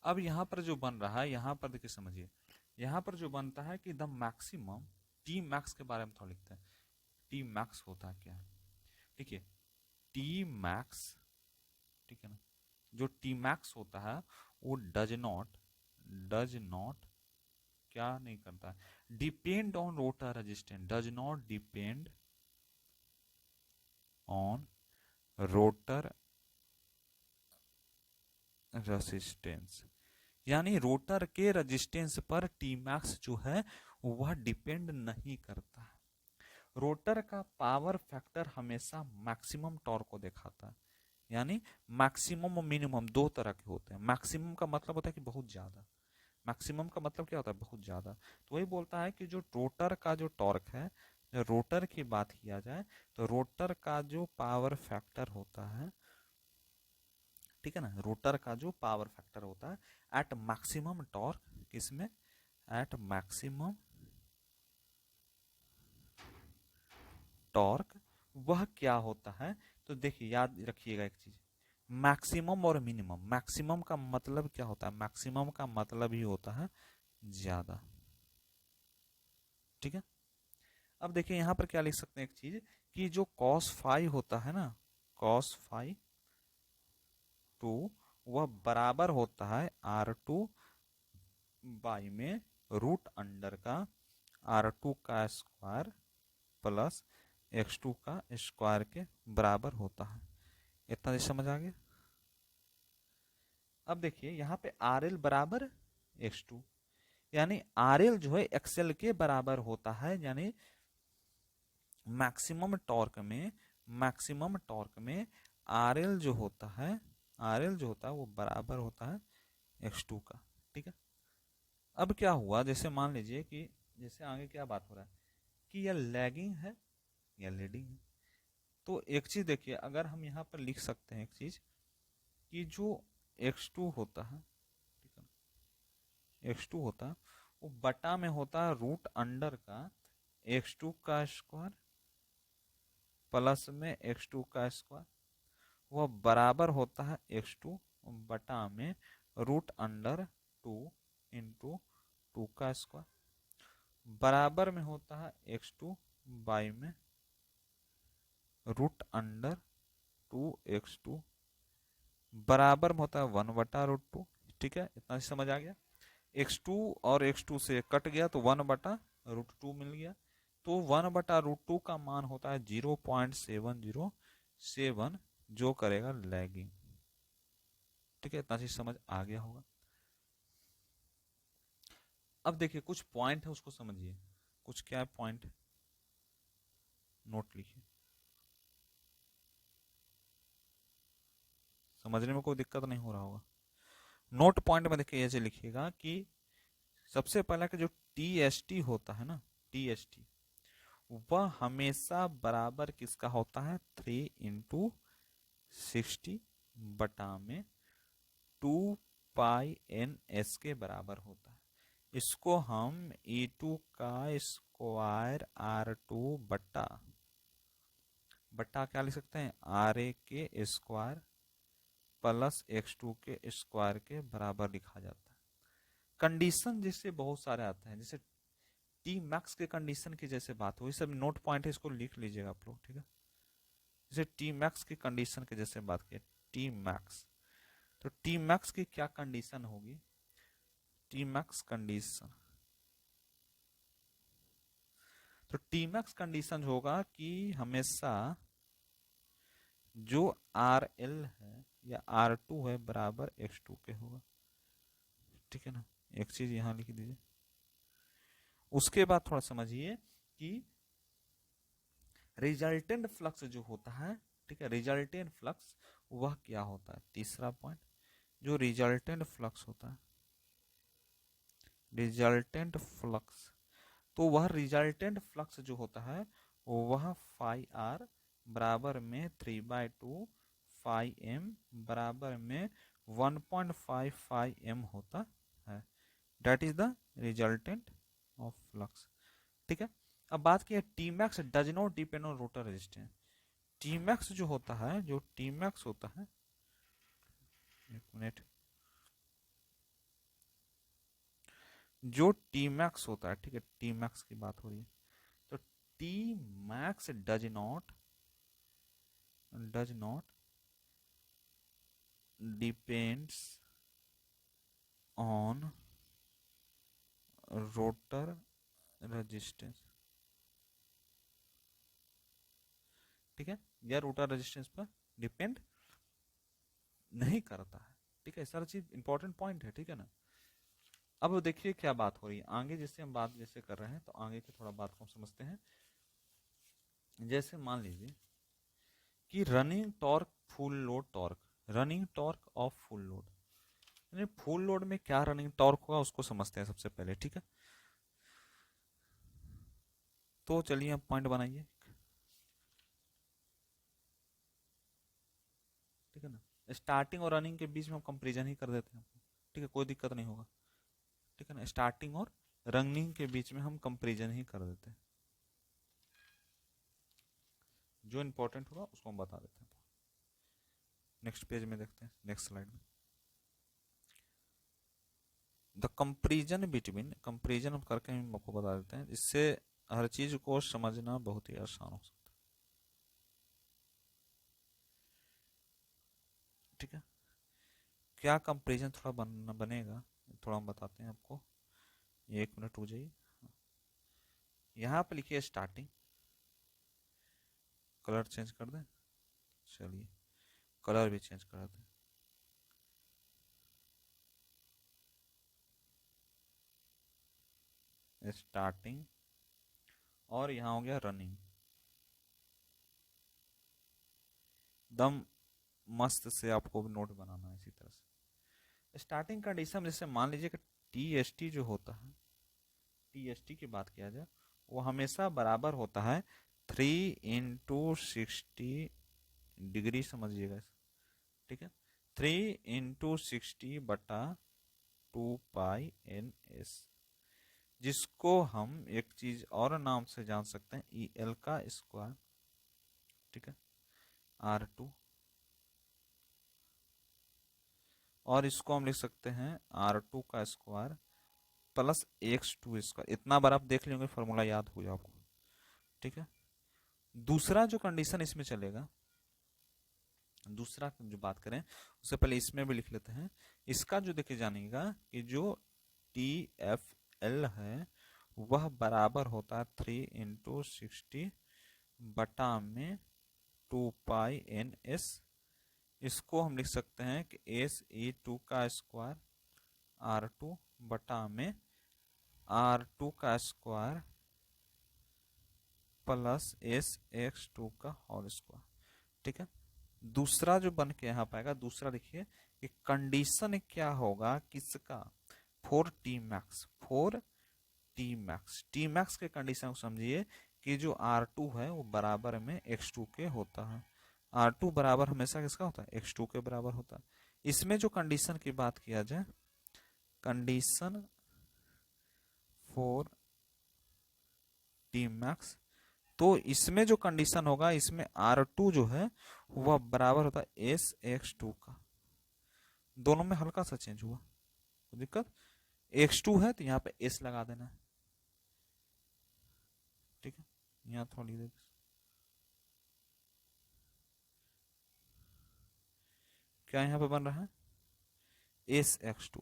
अब यहाँ पर जो बन रहा है, यहाँ पर देखिए समझिए, यहाँ पर जो बनता है कि द मैक्सिमम, टी मैक्स के बारे में थोड़ा लिखते हैं। टी मैक्स होता क्या है? देखिए टी मैक्स, ठीक है ना, जो टी मैक्स होता है वो डज नॉट क्या नहीं करता है? Depend on rotor resistance, does not depend on rotor resistance. यानी रोटर के रेजिस्टेंस पर टी मैक्स जो है वह डिपेंड नहीं करता है। रोटर का पावर फैक्टर हमेशा मैक्सिमम टॉर्क को दिखाता है। यानी मैक्सिमम और मिनिमम दो तरह के होते हैं। मैक्सिमम का मतलब होता है कि बहुत ज्यादा, मैक्सिमम का मतलब क्या होता है, बहुत ज्यादा। तो वही बोलता है कि जो रोटर का जो टॉर्क है, जो रोटर की बात किया जाए तो रोटर का जो पावर फैक्टर होता है, ठीक है ना, रोटर का जो पावर फैक्टर होता है एट मैक्सिमम टॉर्क, किसमें, एट मैक्सिमम टॉर्क, वह क्या होता है। तो देखिए याद रखिएगा एक चीज, मैक्सिमम और मिनिमम, मैक्सिमम का मतलब क्या होता है, मैक्सिमम का मतलब ही होता है ज्यादा, ठीक है। अब देखिए यहां पर क्या लिख सकते हैं एक चीज, कि जो cos फाई होता है ना, cos फाई टू, वह बराबर होता है R2 बाई में रूट अंडर का R2 का स्क्वायर प्लस X2 का स्क्वायर के बराबर होता है। इतना ही समझ आ गया। अब देखिए यहाँ पे RL बराबर X2, यानी RL जो है XL के बराबर होता है, यानी मैक्सिमम टॉर्क में RL जो होता है, RL जो होता है वो बराबर होता है X2 का, ठीक है। अब क्या हुआ, जैसे मान लीजिए कि जैसे आगे क्या बात हो रहा है कि यह लैगिंग है या लीडिंग है। तो एक चीज देखिए, अगर हम यहाँ पर लिख सकते हैं एक चीज, कि जो X2 होता है, ठीक है, X2 होता है वो बटा में होता है रूट अंडर का X2 का स्क्वायर प्लस में X2 का स्क्वायर, वह बराबर होता है X2 बटा में रूट अंडर 2 इंटू 2 का स्क्वायर, बराबर में होता है X2 बाई में रूट अंडर 2x2, बराबर में होता है 1/√2, ठीक है। इतना समझ आ गया। x2 और x2 से कट गया तो 1/√2 मिल गया। तो 1/√2 का मान होता है 0.707, जो करेगा लैगिंग, ठीक है। इतना चीज समझ आ गया होगा। अब देखिए कुछ पॉइंट है उसको समझिए, कुछ क्या है पॉइंट, नोट लिखिए, समझने में कोई दिक्कत नहीं हो रहा होगा। नोट पॉइंट में देखिए ऐसे लिखिएगा कि सबसे पहला कि जो टी होता है ना, टी वह हमेशा बराबर किसका होता है, 3 × 60 बटा में 2π/n/s के बराबर होता है। इसको हम E2 का स्क्वायर R2 बटा क्या लिख सकते हैं, RA के स्क्वायर प्लस X2 के स्क्वायर के बराबर लिखा जाता है। कंडीशन जिससे बहुत सारे आते हैं, जैसे टी मैक्स के कंडीशन की जैसे बात हुई, सब नोट पॉइंट है, इसको लिख लीजिएगा आप लोग, ठीक है। जैसे टी मैक्स की कंडीशन की जैसे बात की, टी मैक्स, तो टी मैक्स की क्या कंडीशन होगी, टी मैक्स कंडीशन, तो टी मैक्स कंडीशन होगा कि हमेशा जो आर एल है या R2 है बराबर X2 के होगा, ठीक है ना। एक चीज यहां लिख दीजिए। उसके बाद थोड़ा समझिए कि रिजल्टेंट फ्लक्स जो होता है, ठीक है, रिजल्टेंट फ्लक्स वह क्या होता है, तीसरा पॉइंट, जो रिजल्टेंट फ्लक्स होता है, रिजल्टेंट फ्लक्स, तो वह रिजल्टेंट फ्लक्स जो होता है वह फाई आर बराबर में 3/2 फाई एम बराबर में 1.55 m होता है। That is the resultant of flux, ठीक है। अब बात की T max does not depend on rotor resistance. T max जो होता है, जो टी मैक्स होता है, एक मिनट, जो टी मैक्स होता है, ठीक है, टी मैक्स की बात हो रही है, तो T max does not depends on rotor resistance, ठीक है, या रोटर रेजिस्टेंस पर डिपेंड नहीं करता है, ठीक है। सारा चीज इंपॉर्टेंट पॉइंट है, ठीक है ना। अब देखिए क्या बात हो रही है आगे, जैसे हम बात जैसे कर रहे हैं तो आगे की थोड़ा बात को समझते हैं। जैसे मान लीजिए कि running torque full load torque, running torque of full load, यानी फुल लोड में क्या रनिंग टॉर्क होगा उसको समझते हैं सबसे पहले, ठीक है। तो चलिए आप पॉइंट बनाइए, ठीक है ना। स्टार्टिंग और रनिंग के बीच में हम कंपेरिजन ही कर देते हैं, ठीक है, कोई दिक्कत नहीं होगा, ठीक है ना। स्टार्टिंग और रनिंग के बीच में हम कंपेरिजन ही कर देते हैं, जो इंपॉर्टेंट होगा उसको हम बता देते हैं। नेक्स्ट पेज में देखते हैं, नेक्स्ट स्लाइड में। द कंपेरिजन बिटवीन, कंपेरिजन हम करके हम आपको बता देते हैं, इससे हर चीज को समझना बहुत ही आसान हो सकता है, ठीक है। क्या कंपेरिजन थोड़ा बनेगा, थोड़ा हम बताते हैं आपको, 1 मिनट हो जाइए। यहाँ पे लिखिए स्टार्टिंग, कलर चेंज कर दें, चलिए कलर भी चेंज कर दें, स्टार्टिंग और यहाँ हो गया रनिंग। दम मस्त से आपको भी नोट बनाना है इसी तरह से। स्टार्टिंग कंडीशन जैसे मान लीजिए कि टी जो होता है, टी की बात किया जाए, वो हमेशा बराबर होता है 3 × 60 डिग्री, समझिएगा, ठीक है। 3 × 60/2π/NS, जिसको हम एक चीज और नाम से जान सकते हैं, EL का स्क्वायर, ठीक है, R2, और इसको हम लिख सकते हैं R2 का स्क्वायर प्लस X2 स्क्वायर। इतना बार आप देख लेंगे, फॉर्मूला याद हो जाए आपको, ठीक है। दूसरा जो कंडीशन इसमें चलेगा, दूसरा जो बात करें उससे पहले इसमें भी लिख लेते हैं। इसका जो देखे जानेगा कि जो TFL है वह बराबर होता है 3 × 60/2π/NS। इसको हम लिख सकते हैं कि SE2 का स्क्वायर R2 का स्क्वायर प्लस SX2 का होल स्क्वायर, ठीक है। दूसरा जो बन के यहाँ पाएगा, दूसरा देखिए कि कंडीशन क्या होगा किसका, टी मैक्स के कंडीशन को समझिए कि जो R2 है वो बराबर में X2 के होता है। R2 बराबर हमेशा किसका होता है, X2 के बराबर होता है। इसमें जो कंडीशन की बात किया जाए, कंडीशन फॉर टी मैक्स, तो इसमें जो कंडीशन होगा, इसमें R2 जो है वह बराबर होता है SX2 का। दोनों में हल्का सा चेंज हुआ, कोई दिक्कत, X2 है तो यहाँ पे S लगा देना है, ठीक है। यहाँ थोड़ा लिख देते, क्या यहाँ पे बन रहा है, SX2,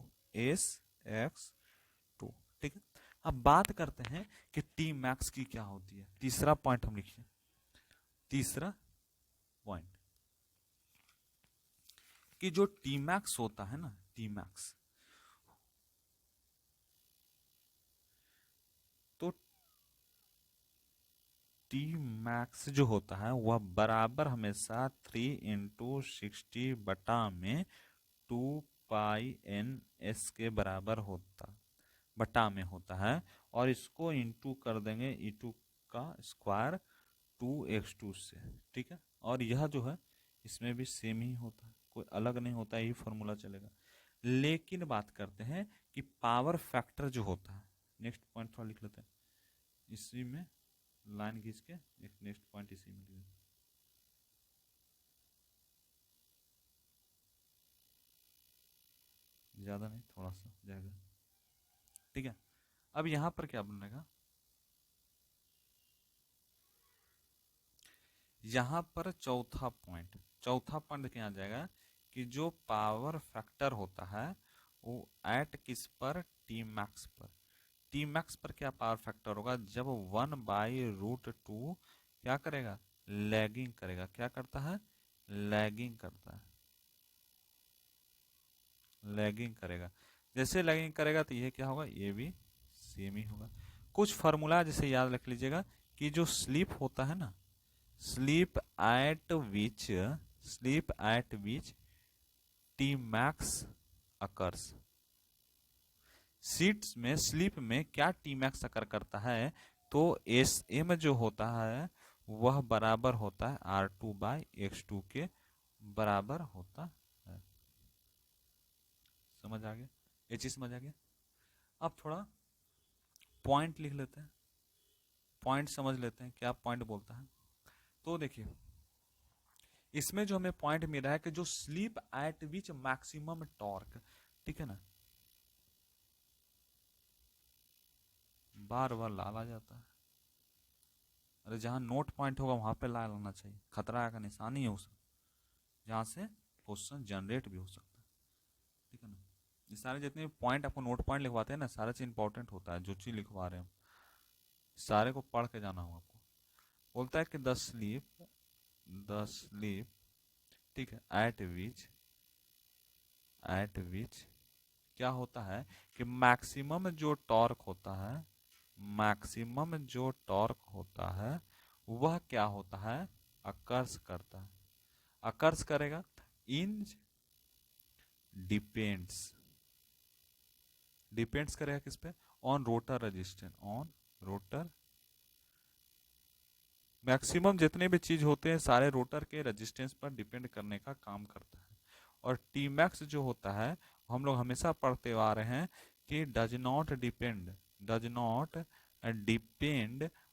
ठीक है। अब बात करते हैं कि टी मैक्स की क्या होती है। तीसरा पॉइंट हम लिखिए, तीसरा पॉइंट कि जो टी मैक्स होता है ना, टी मैक्स, तो टी मैक्स जो होता है वह बराबर हमेशा 3 × 60/2π/NS के बराबर होता, बटा में होता है, और इसको इंटू कर देंगे E2 का स्क्वायर 2x2 से, ठीक है। और यह जो है इसमें भी सेम ही होता है, कोई अलग नहीं होता, यही फॉर्मूला चलेगा। लेकिन बात करते हैं कि पावर फैक्टर जो होता है, नेक्स्ट पॉइंट थोड़ा लिख लेते हैं, इसी में लाइन खींच के एक नेक्स्ट पॉइंट इसी में लिख देते हैं, ज्यादा नहीं, थोड़ा सा जाएगा, ठीक है। अब यहां पर क्या बनेगा, यहां पर चौथा पॉइंट क्या आ जाएगा कि जो पावर फैक्टर होता है वो एट किस पर, टी मैक्स पर। टी मैक्स पर क्या पावर फैक्टर होगा, जब 1/√2 क्या करेगा, लैगिंग करेगा। क्या करता है, लैगिंग करता है, लैगिंग करेगा। जैसे लैगिंग करेगा तो ये क्या होगा, ये भी सेम ही होगा। कुछ फार्मूला जैसे याद रख लीजिएगा कि जो स्लिप होता है ना, sleep at which T max occurs. Seats में स्लीप में क्या टी मैक्स अकर करता है, तो एस एम जो होता है वह बराबर होता है R2/X2 के बराबर होता है। समझ आ गया? ये चीज समझ आ गया? अब थोड़ा पॉइंट लिख लेते हैं, पॉइंट समझ लेते हैं क्या पॉइंट बोलता है। तो देखिए इसमें जो हमें पॉइंट मिल रहा है कि जो sleep at which maximum torque, ठीक है ना, बार बार लाल आ जाता है। अरे जहां नोट पॉइंट होगा वहां पे लाल आना चाहिए, खतरा का निशान ही है उस जहां से क्वेश्चन जनरेट भी हो सकता है, ठीक है ना। ये सारे जितने पॉइंट आपको नोट पॉइंट लिखवाते हैं ना, सारा चीज इंपॉर्टेंट होता है, जो चीज लिखवा रहे हैं हम सारे को पढ़ के जाना होगा आपको। बोलता है कि द स्लीप, ठीक है, एट विच क्या होता है कि मैक्सिमम जो टॉर्क होता है वह क्या होता है, अकर्स करता है। अकर्स करेगा इन डिपेंड्स, डिपेंड्स करेगा किस पे, on rotor resistance, on rotor. Maximum जितने भी चीज होते हैं सारे रोटर के रेजिस्टेंस पर डिपेंड करने का काम करता है। और टी मैक्स जो होता है हम लोग हमेशा पढ़ते आ रहे हैं कि does not depend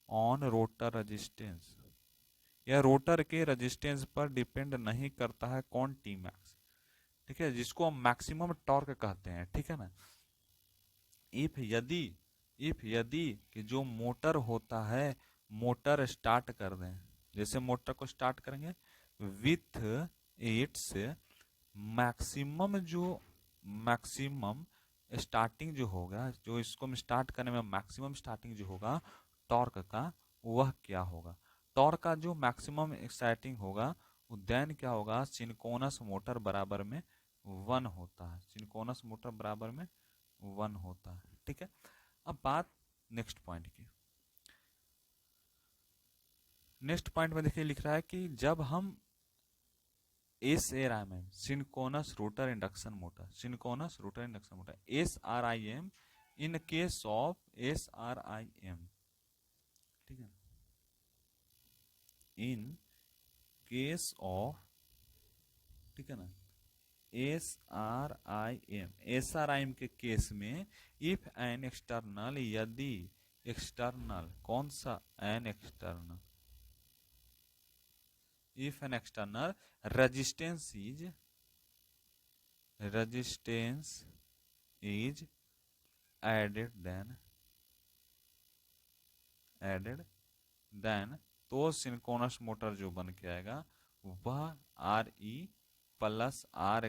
on rotor resistance, यह रोटर के रेजिस्टेंस पर डिपेंड नहीं करता है। कौन? टी मैक्स, ठीक है, जिसको हम मैक्सिमम टॉर्क कहते हैं, ठीक है ना। इफ यदि कि जो मोटर होता है, मोटर स्टार्ट कर दें, जैसे मोटर को स्टार्ट करेंगे विथ इट्स मैक्सिमम स्टार्टिंग जो होगा, जो इसको हम स्टार्ट करने में मैक्सिमम स्टार्टिंग जो होगा टॉर्क का, वह क्या होगा, टॉर्क का जो मैक्सिमम एक्साइटिंग होगा देन क्या होगा, सिंक्रोनस मोटर बराबर में 1 होता है, सिंक्रोनस मोटर बराबर में 1 होता है, ठीक है। अब बात नेक्स्ट पॉइंट की। नेक्स्ट पॉइंट में देखिए लिख रहा है कि जब हम SRIM synchronous rotor induction motor SRIM, in case of SRIM, ठीक है, इन केस ऑफ, ठीक है ना, SRIM के केस में इफ एन एक्सटर्नल, यदि एक्सटर्नल, कौन सा, an external, if an external resistance is added then तो सिंक्रोनस मोटर जो बन के आएगा वह RE प्लस आर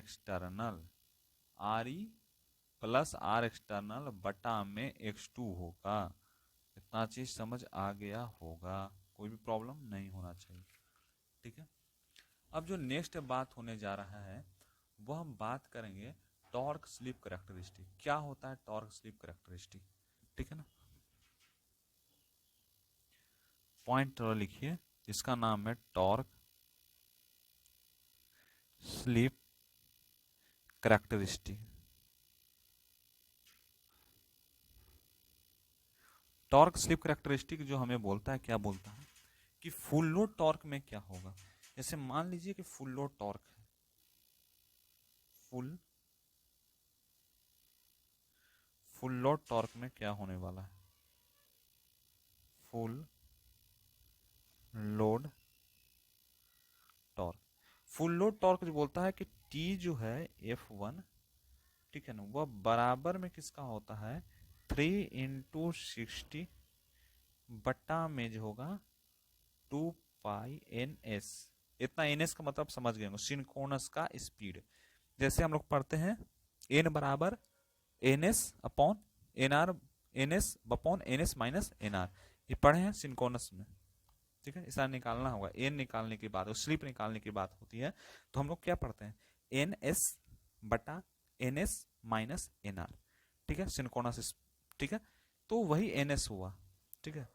एक्सटर्नल बटा में X2 होगा। इतना चीज समझ आ गया होगा, कोई भी प्रॉब्लम नहीं होना चाहिए, ठीक है। अब जो नेक्स्ट बात होने जा रहा है वह हम बात करेंगे टॉर्क स्लिप करेक्टरिस्टिक। क्या होता है टॉर्क स्लिप करेक्टरिस्टिक, ठीक है ना। पॉइंट लिखिए, इसका नाम है torque slip characteristic. Torque slip characteristic जो हमें बोलता है, क्या बोलता है कि फुल लोड टॉर्क में क्या होगा। जैसे मान लीजिए कि फुल लोड टॉर्क है, फुल लोड टॉर्क में क्या होने वाला है, full load torque. Full load torque जो बोलता है कि T जो है F1, ठीक है ना, वह बराबर में किसका होता है, 3 × 60 बट्टा में जो होगा 2π/NS। इतना NS का मतलब समझ गए, सिंक्रोनस का स्पीड। जैसे हम लोग पढ़ते हैं N बराबर NS/NR ये पढ़े हैं सिंक्रोनस में, ठीक है। इसे निकालना होगा, एन निकालने की बात, स्लिप निकालने की बात होती है तो हम लोग क्या पढ़ते हैं, NS/NS-NR, ठीक है, सिंक्रोनस, ठीक है। तो वही NS हुआ, ठीक है।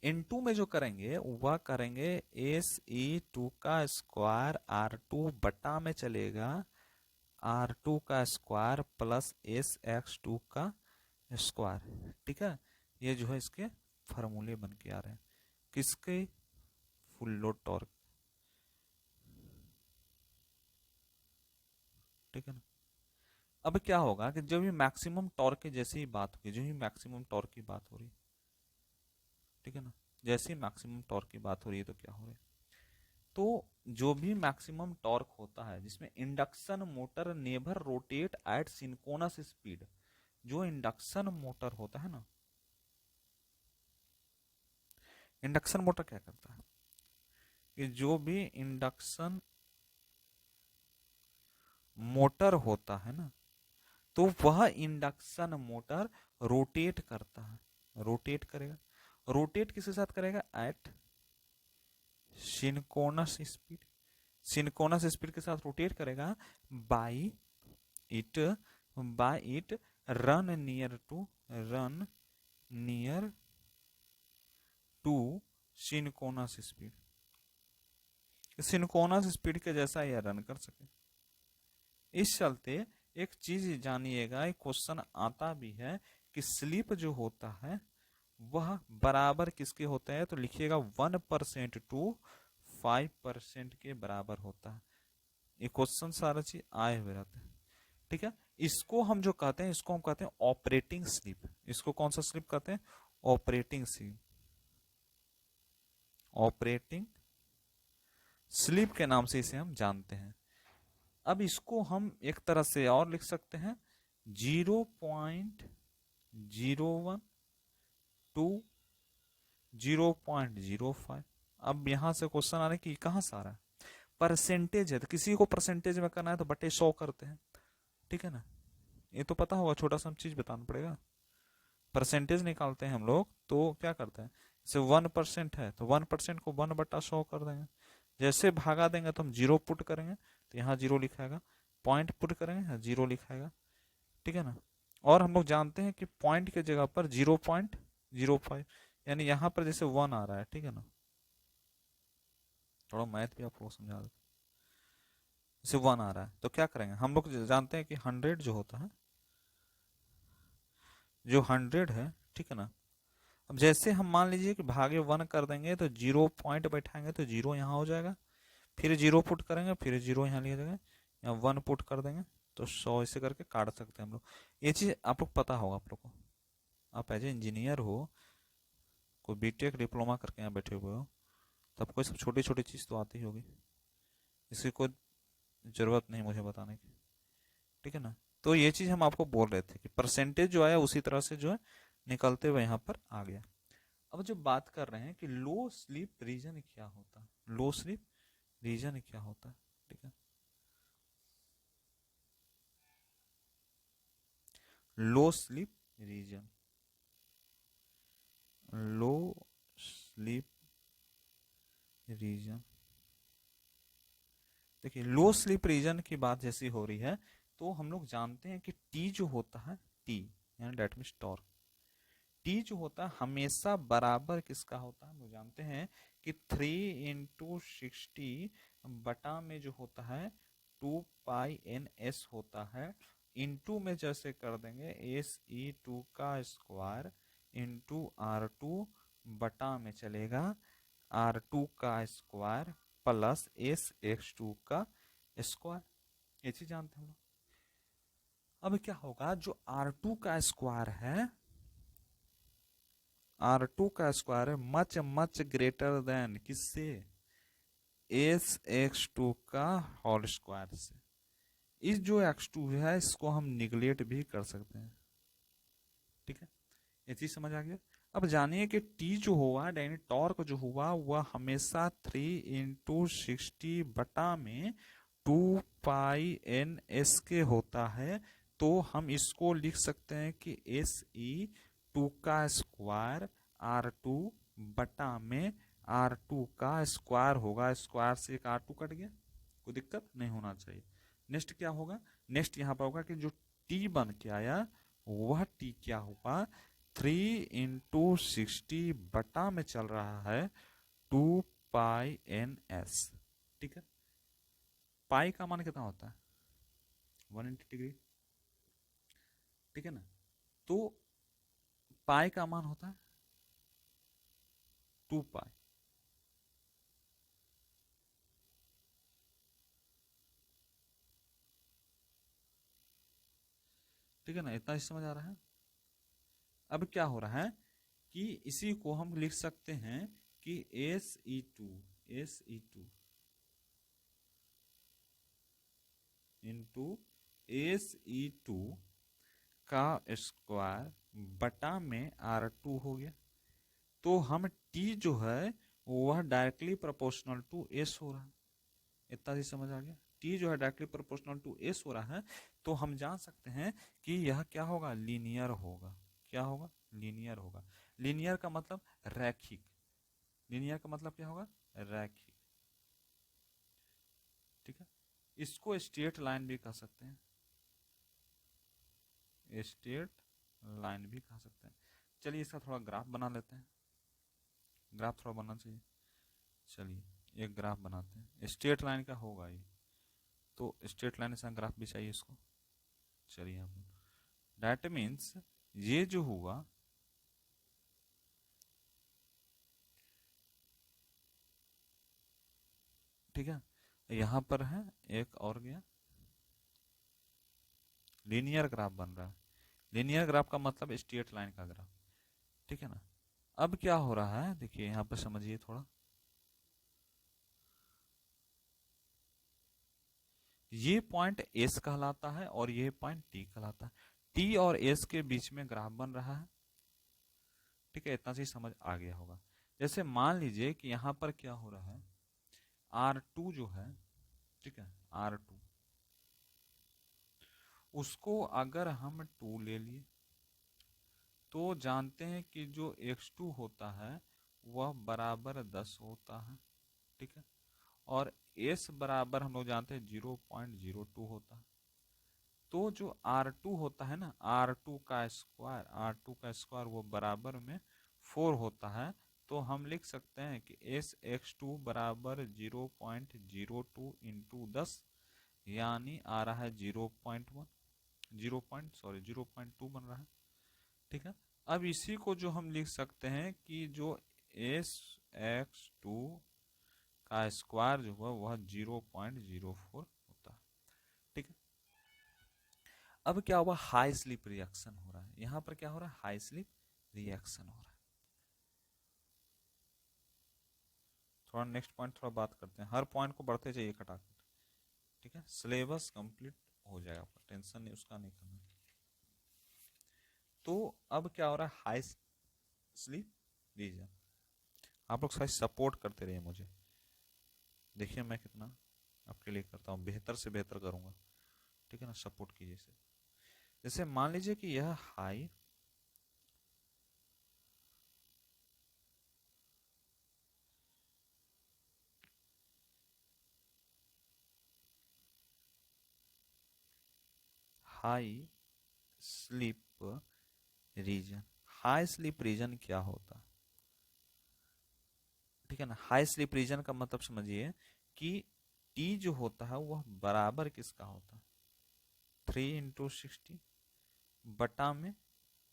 N2 में जो करेंगे वह करेंगे SE2 का स्क्वायर R2 बटा में चलेगा R2 का स्क्वायर प्लस SX2 का स्क्वायर। ठीक है, ये जो है इसके फार्मूले बन के आ रहे हैं किसके, फुल लोड टॉर्क। ठीक है ना। अब क्या होगा कि जब ये मैक्सिमम टॉर्क की जैसे ही बात होगी, जो ही मैक्सिमम टॉर्क की बात हो रही है, ठीक है ना, जैसे ही मैक्सिमम टॉर्क की बात हो रही है तो क्या हो रहा है, तो जो भी मैक्सिमम टॉर्क होता है जिसमें induction motor never rotate eight synchronous speed, जो इंडक्शन मोटर होता है ना, इंडक्शन मोटर क्या करता है कि जो भी इंडक्शन मोटर होता है ना, तो वह इंडक्शन मोटर रोटेट करता है, रोटेट करेगा। रोटेट किसके साथ करेगा, at synchronous speed, synchronous speed के साथ रोटेट करेगा by it, by it run near to synchronous speed, synchronous speed के जैसा यह रन कर सके। इस चलते एक चीज जानिएगा, एक क्वेश्चन आता भी है कि स्लिप जो होता है वह बराबर किसके होते हैं, तो लिखिएगा 1% टू 5% के बराबर होता है। ये क्वेश्चन सारा चीज आए हुए रहते हैं। ठीक है, इसको हम जो कहते हैं इसको हम कहते हैं ऑपरेटिंग स्लिप। इसको कौन सा स्लिप कहते हैं, ऑपरेटिंग स्लिप, ऑपरेटिंग स्लिप के नाम से इसे हम जानते हैं। अब इसको हम एक तरह से और लिख सकते हैं 0.01 टू 0.05। अब यहां से क्वेश्चन आ रहा है कि कहां से आ रहा है, परसेंटेज है, तो किसी को परसेंटेज में करना है तो बटे 100 करते हैं। ठीक है ना, ये तो पता होगा, छोटा सा चीज बताना पड़ेगा। परसेंटेज निकालते हैं हम लोग तो क्या करते हैं, जैसे 1% है तो 1% को 1/100 कर देंगे। जैसे भागा देंगे तो हम 0 पुट करेंगे तो यहाँ 0 लिखाएगा, पॉइंट पुट करेंगे 0 लिखाएगा। ठीक है ना, और हम लोग जानते हैं कि पॉइंट के जगह पर 0.05, यानी यहाँ पर जैसे 1 आ रहा है। ठीक है ना, थोड़ा मैथ भी आप लोग समझा देते, जैसे 1 आ रहा है तो क्या करेंगे, हम लोग जानते हैं कि 100 जो होता है, जो 100 है, ठीक है ना, अब जैसे हम मान लीजिए कि भागे 1 कर देंगे तो 0 पॉइंट बैठाएंगे तो 0 यहाँ हो जाएगा, फिर 0 पुट करेंगे फिर 0 यहाँ लिया जाएगा, यहाँ 1 पुट कर देंगे तो 100, ऐसे करके काट सकते हैं हम लोग। ये चीज आप लोग पता होगा आप लोग को, आप एज ए इंजीनियर हो, कोई बीटेक डिप्लोमा करके यहाँ बैठे हुए हो, तो आपको सब छोटी छोटी चीज तो आती ही होगी, इसकी कोई जरूरत नहीं मुझे बताने की। ठीक है ना, तो ये चीज हम आपको बोल रहे थे कि परसेंटेज जो आया उसी तरह से जो है निकलते हुए यहाँ पर आ गया। अब जो बात कर रहे हैं कि लो स्लीप रीजन क्या होता है, लो स्लीप रीजन क्या होता है। ठीक है, लो स्लीप रीजन, लो स्लीप रीजन, देखिए लो स्लीप रीजन की बात जैसी हो रही है तो हम लोग जानते हैं कि टी जो होता है, टी यानी डेट मीन्स टॉर्क, टी जो होता है हमेशा बराबर किसका होता है, हम लोग जानते हैं कि 3 × 60 बटा में जो होता है 2π/n/s होता है, इंटू में जैसे कर देंगे SE2 का स्क्वायर इंटू R2 बटा में चलेगा R2 का स्क्वायर प्लस SX2 का स्क्वायर। ये चीज जानते हैं हम लोग। अब क्या होगा, जो R2 का स्क्वायर है, R2 का स्क्वायर है मच मच ग्रेटर देन किससे, SX2 का होल स्क्वायर से। इस जो x2 है इसको हम निगलेक्ट भी कर सकते हैं। ठीक है, ये चीज समझ आ गया। अब जानिए कि T जो हुआ यानी टॉर्क जो हुआ वह हमेशा 3 × 60 बटा में 2π/n/s के होता है, तो हम इसको लिख सकते हैं कि SE2 का स्क्वायर R2 बटा में R2 का स्क्वायर होगा, स्क्वायर से एक R2 कट गया, कोई दिक्कत नहीं होना चाहिए। नेक्स्ट क्या होगा, नेक्स्ट यहाँ पर होगा कि जो T बन के आया वह T क्या हुआ, 3 × 60 बटा में चल रहा है 2π/n/s। ठीक है, पाई का मान कितना होता है 180 डिग्री। ठीक है ना, तो पाई का मान होता है 2π। ठीक है ना, इतना ही समझ आ रहा है। अब क्या हो रहा है कि इसी को हम लिख सकते हैं कि SE2 इंटू SE2 का स्क्वायर बटा में R2 हो गया। तो हम T जो है वह डायरेक्टली प्रोपोर्शनल टू S हो रहा है। इतना ही समझ आ गया। T जो है डायरेक्टली प्रोपोर्शनल टू S हो रहा है, तो हम जान सकते हैं कि यह क्या होगा, लीनियर होगा। क्या होगा, लीनियर होगा। लीनियर का मतलब रैखिक। लीनियर का मतलब क्या होगा, रैखिक। ठीक है, इसको स्ट्रेट लाइन भी कह सकते हैं, स्ट्रेट लाइन भी कह सकते हैं। चलिए इसका थोड़ा ग्राफ बना लेते हैं। ग्राफ थोड़ा बनना चाहिए। चलिए एक ग्राफ बनाते हैं, स्ट्रेट लाइन का होगा ये, तो स्ट्रेट लाइन से ग्राफ भी चाहिए इसको। चलिए यहाँ पर दैट मीन्स ये जो हुआ, ठीक है, यहां पर है एक और गया, लीनियर ग्राफ बन रहा है। लीनियर ग्राफ का मतलब स्ट्रेट लाइन का ग्राफ। ठीक है ना, अब क्या हो रहा है देखिए यहां पर समझिए थोड़ा। ये पॉइंट एस कहलाता है और ये पॉइंट टी कहलाता है। टी और एस के बीच में ग्राफ बन रहा है। ठीक है, इतना सी समझ आ गया होगा। जैसे मान लीजिए कि यहां पर क्या हो रहा है, R2 जो है, ठीक है, R2 उसको अगर हम 2 ले लिए तो जानते हैं कि जो x2 होता है वह बराबर 10 होता है। ठीक है, और s बराबर हम लोग जानते हैं 0.02 होता है। तो जो R2 होता है ना, R2 का स्क्वायर वो बराबर में 4 होता है। तो हम लिख सकते हैं कि SX2 बराबर 0.02 इंटू 10, यानी आ रहा है 0.1, 0.2 बन रहा है। ठीक है, अब इसी को जो हम लिख सकते हैं कि जो SX2 का स्क्वायर जो हुआ वह 0.04 होता है। ठीक है, अब क्या हुआ, हाई स्लिप रिएक्शन हो रहा है। यहां पर क्या हो रहा है, हाई स्लिप रिएक्शन हो रहा है। थोड़ा नेक्स्ट पॉइंट थोड़ा बात करते हैं, हर पॉइंट को बढ़ते जाइए खटाखट। ठीक है, सिलेबस कंप्लीट हो जाएगा, आपका टेंशन नहीं उसका नहीं करना। तो अब क्या हो रहा है, हाई स्लिप रीजन। आप लोग शायद सपोर्ट करते रहिए मुझे, देखिए मैं कितना आपके लिए करता हूँ, बेहतर से बेहतर करूंगा। ठीक है ना, सपोर्ट कीजिए इसे। जैसे मान लीजिए कि यह high high slip region. High slip region क्या होता है, ठीक है ना। हाई स्लीप रीजन का मतलब समझिए कि टी जो होता है वह बराबर किसका होता है, 3 × 60 बटा में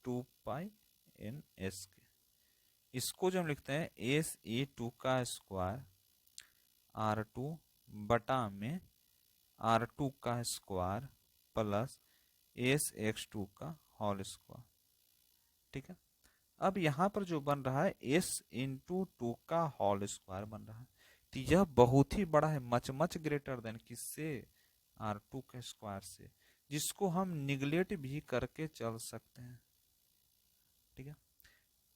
2π/n/s के। इसको जो हम लिखते हैं SE2 का स्क्वायर R2 बटा में R2 का स्क्वायर प्लस SX2 का होल स्क्वायर। ठीक है, अब यहां पर जो बन रहा है S × 2 का होल स्क्वायर बन रहा है। तो यह बहुत ही बड़ा है, मच मच ग्रेटर देन किससे, R2 के स्क्वायर से, जिसको हम निगलेक्ट भी करके चल सकते हैं। ठीक है,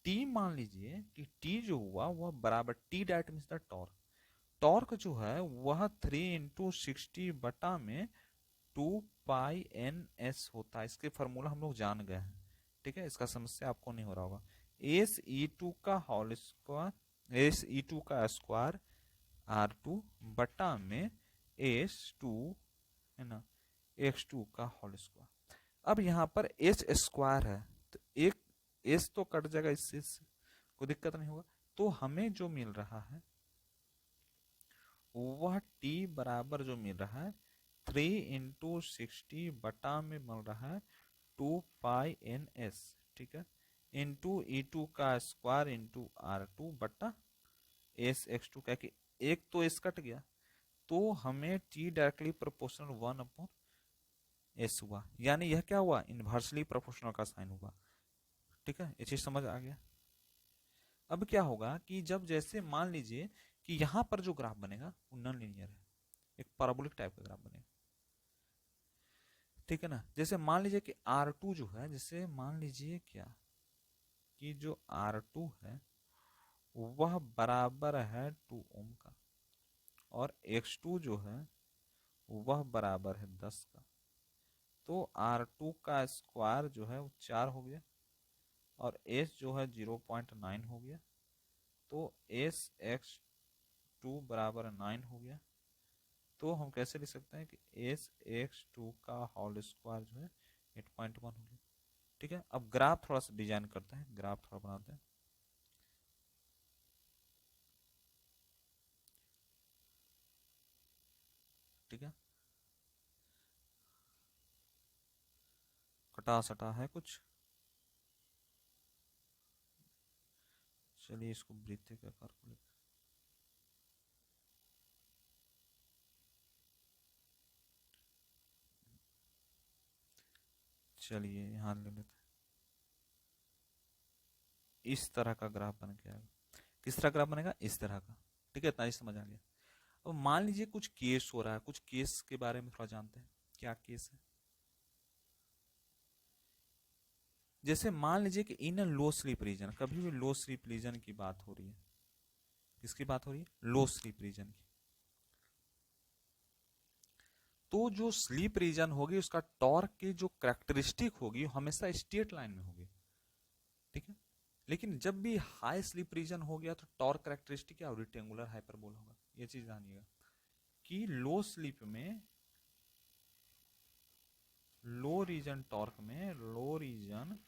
T मान लीजिए कि T जो हुआ वह बराबर, T that means the torque. Torque जो है वह 3 × 60 बटा में 2π/n/s होता है। इसके फॉर्मूला हम लोग जान गए हैं। ठीक है, इसका समस्या आपको नहीं हो रहा होगा। SE2 का होल स्क्वायर, SE2 का स्क्वायर R2 बटा में S2, है ना, X2 का होल स्क्वायर। अब यहाँ पर H स्क्वायर है, तो एक एस तो कट जाएगा, इससे कोई दिक्कत नहीं होगा। तो हमें जो मिल रहा है वह टी बराबर जो मिल रहा है 3 × 60 में मिल रहा है 2π/n/s, ठीक है, इंटू E2 का स्क्वायर इंटू R2/s(x2), क्या कि एक तो एस कट गया, तो हमें टी डायरेक्टली प्रोपोर्शनल 1/s हुआ, यानी यह क्या हुआ, इनवर्सली प्रोपोर्शनल का साइन हुआ। ठीक है, ये चीज समझ आ गया। अब क्या होगा कि जब जैसे मान लीजिए कि यहां पर जो ग्राफ बनेगा वो नॉन लीनियर है, एक पैराबोलिक टाइप का ग्राफ बनेगा, ठीक है ना। जैसे मान लीजिए कि R2 जो है, जैसे मान लीजिए क्या कि जो R2 है वह बराबर है 2 ओम का, और X2 जो है वह बराबर है 10 का। तो R2 का स्क्वायर जो है वो 4 हो गया, और S जो है 0.9 हो गया, तो S(x2) बराबर 9 हो गया। तो हम कैसे लिख सकते हैं कि S(x2) का होल स्क्वायर जो है 8.1 हो गया। ठीक है, अब ग्राफ थोड़ा सा डिजाइन करते हैं, ग्राफ थोड़ा बनाते हैं। ठीक है, कटा सटा है कुछ, चलिए इसको वृत्तीय के आकार को लिखते हैं। चलिए यहाँ ले लेते हैं, इस तरह का ग्राफ बन के आएगा। किस तरह ग्राफ बनेगा, इस तरह का। ठीक है, इतना ही समझ आ गया। अब मान लीजिए कुछ केस हो रहा है, कुछ केस के बारे में थोड़ा जानते हैं, क्या केस है। जैसे मान लीजिए कि इन लो स्लीप रीजन, कभी भी लो स्लीप रीजन की बात हो रही है, किसकी बात हो रही है, लो स्लीप रीजन की। तो जो स्लीप रीजन होगी उसका टॉर्क की जो कैरेक्टरिस्टिक होगी हमेशा स्ट्रेट लाइन में होगी। ठीक है, लेकिन जब भी हाई स्लीप रीजन हो गया तो टॉर्क कैरेक्टरिस्टिक क्या, रेक्टेंगुलर हाइपरबोला होगा। ये चीज जानिएगा कि लो स्लीप में, लो रीजन टॉर्क में, लो रीजन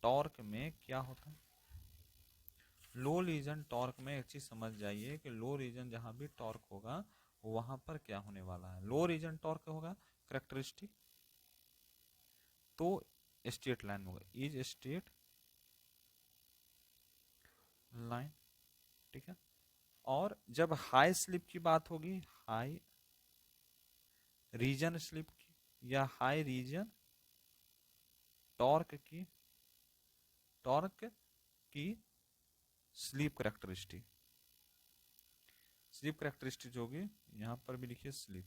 टॉर्क में क्या होता है, लो रीजन टॉर्क में एक चीज समझ जाइए कि लो रीजन जहां भी टॉर्क होगा वहां पर क्या होने वाला है, लो रीजन टॉर्क होगा कैरेक्टरिस्टिक, तो स्ट्रेट लाइन होगा, इज स्ट्रेट लाइन। ठीक है, और जब हाई स्लिप की बात होगी, हाई रीजन स्लिप की या हाई रीजन टॉर्क की, टॉर्क की स्लीप करेक्टरिस्टिक, स्लीप करेक्टरिस्टिक जो होगी, यहां पर भी लिखिए स्लीप,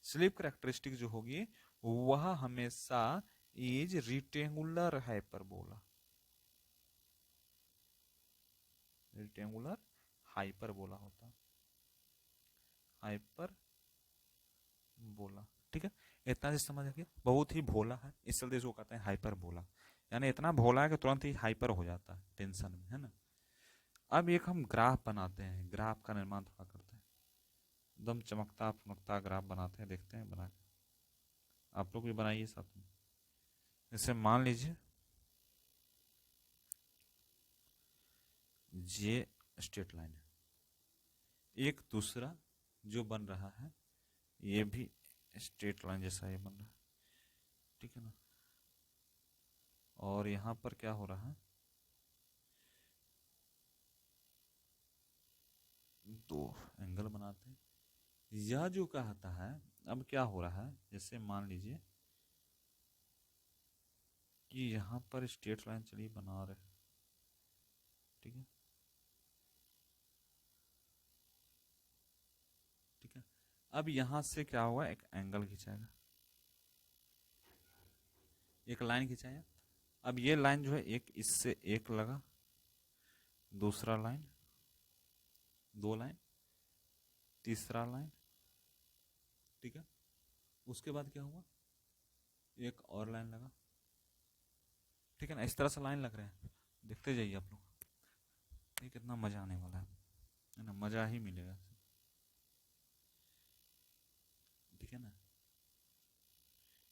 स्लीप करेक्टरिस्टिक जो होगी वह हमेशा इज रिटेंगुलर हाइपरबोला, रिटेंगुलर हाइपरबोला होता है, हाइपर बोला। ठीक है, इतना चीज समझ आ गया, बहुत ही भोला है, इस चलते इसको कहते हैं हाइपर बोला, यानी इतना भोला है कि तुरंत ही हाइपर हो जाता है टेंशन में, है ना। अब एक हम ग्राफ बनाते हैं, ग्राफ का निर्माण थोड़ा करते हैं, एकदम चमकता फमकता ग्राफ बनाते हैं, देखते हैं बना के, आप लोग भी बनाइए साथ में। जैसे मान लीजिए ये स्ट्रेट लाइन है, एक दूसरा जो बन रहा है ये भी स्ट्रेट लाइन जैसा ये बन रहा है, ठीक है ना। और यहां पर क्या हो रहा है, दो एंगल बनाते हैं, यह जो कहता है, अब क्या हो रहा है, जैसे मान लीजिए कि यहां पर स्ट्रेट लाइन चलिए बना रहे, ठीक है, ठीक है। अब यहां से क्या होगा, एक एंगल खिंचाएगा, एक लाइन खिंचाया। अब ये लाइन जो है एक इससे एक लगा, दूसरा लाइन, दो लाइन, तीसरा लाइन, ठीक है। उसके बाद क्या हुआ, एक और लाइन लगा, ठीक है ना। इस तरह से लाइन लग रहे हैं, देखते जाइए आप लोग, ये कितना मजा आने वाला है ना, मजा ही मिलेगा, ठीक है ना।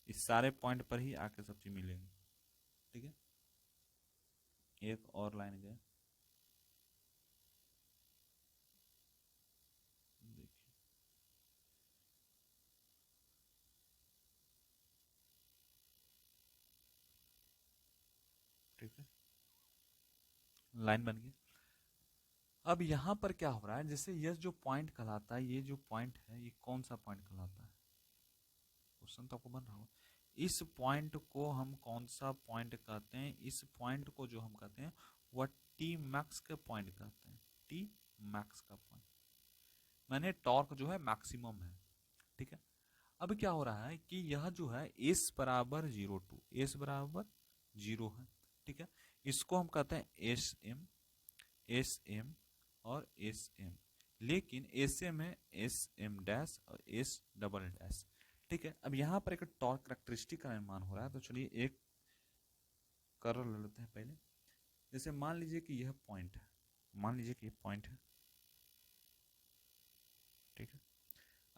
इस सारे पॉइंट पर ही आके सब चीज मिलेगी, ठीक है। एक और लाइन गया, देखिए ठीक है, लाइन बन गई। अब यहाँ पर क्या हो रहा है, जैसे ये जो पॉइंट कहलाता है, ये जो पॉइंट है ये कौन सा पॉइंट कहलाता है, क्वेश्चन तो आपको बन रहा होगा। इस पॉइंट को हम कौन सा पॉइंट कहते हैं, इस पॉइंट को जो हम कहते हैं वह टी मैक्स के पॉइंट कहते हैं, टी मैक्स का पॉइंट, मैंने टॉर्क जो है मैक्सिमम है, ठीक है। अब क्या हो रहा है कि यह जो है एस बराबर 0 टू एस बराबर 0 है, ठीक है। इसको हम कहते हैं एस एम और एस एम, लेकिन एस एम है एस एम डैश और एस डबल डैश, ठीक है। अब यहाँ पर एक टॉर्क करेक्टरिस्टिक का निर्माण हो रहा है, तो चलिए एक कर्व ले लेते हैं पहले। जैसे मान लीजिए कि यह पॉइंट है, मान लीजिए कि यह पॉइंट है, ठीक है।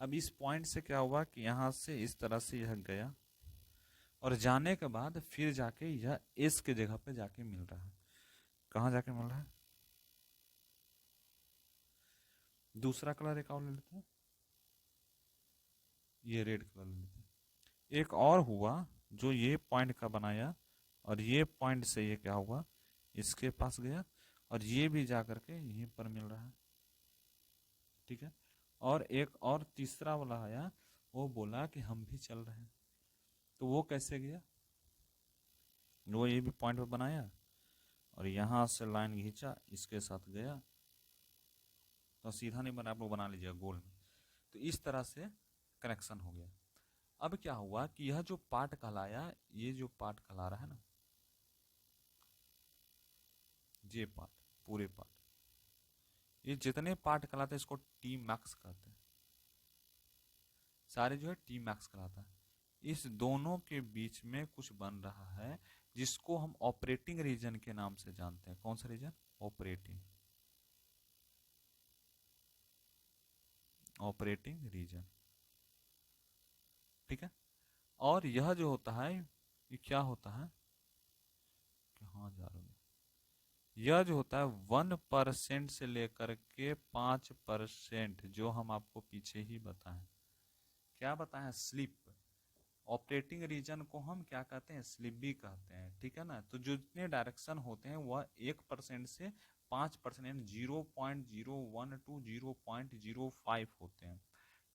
अब इस पॉइंट से क्या हुआ कि यहां से इस तरह से यह गया और जाने के बाद फिर जाके यह एस के जगह पे जाके मिल रहा है, कहाँ जाके मिल रहा है, दूसरा कलर एक और ले लेते हैं, ये रेड कलर ले लेते हैं। एक और हुआ जो ये पॉइंट का बनाया और ये पॉइंट से ये क्या हुआ, इसके पास गया और ये भी जा करके यहीं पर मिल रहा है, ठीक है। और एक और तीसरा वाला आया, वो बोला कि हम भी चल रहे हैं, तो वो कैसे गया, वो ये भी पॉइंट पे बनाया और यहां से लाइन खींचा, इसके साथ गया, तो सीधा नहीं बना, आप लोग बना लीजिएगा गोल में, तो इस तरह से कनेक्शन हो गया। अब क्या हुआ कि यह जो पार्ट कहलाया, ये जो पार्ट कहला रहा है ना, ये पार्ट, पूरे पार्ट, ये जितने पार्ट कहलाते हैं इसको टी मैक्स कहते हैं, सारे जो है टी मैक्स कहलाता है। इस दोनों के बीच में कुछ बन रहा है जिसको हम ऑपरेटिंग रीजन के नाम से जानते हैं, कौन सा रीजन, ऑपरेटिंग, ऑपरेटिंग रीजन, ठीक है। और यह जो होता है ये क्या होता है, कहाँ जा रहे हो, यह जो होता है 1% से लेकर के 5%, जो हम आपको पीछे ही बताएं, क्या बताएं, स्लिप, ऑपरेटिंग रीजन को हम क्या कहते हैं, स्लिप भी कहते हैं, ठीक है ना। तो जो जितने डायरेक्शन होते हैं वह 1% से 5% यानी 0.012 0.05 होते हैं,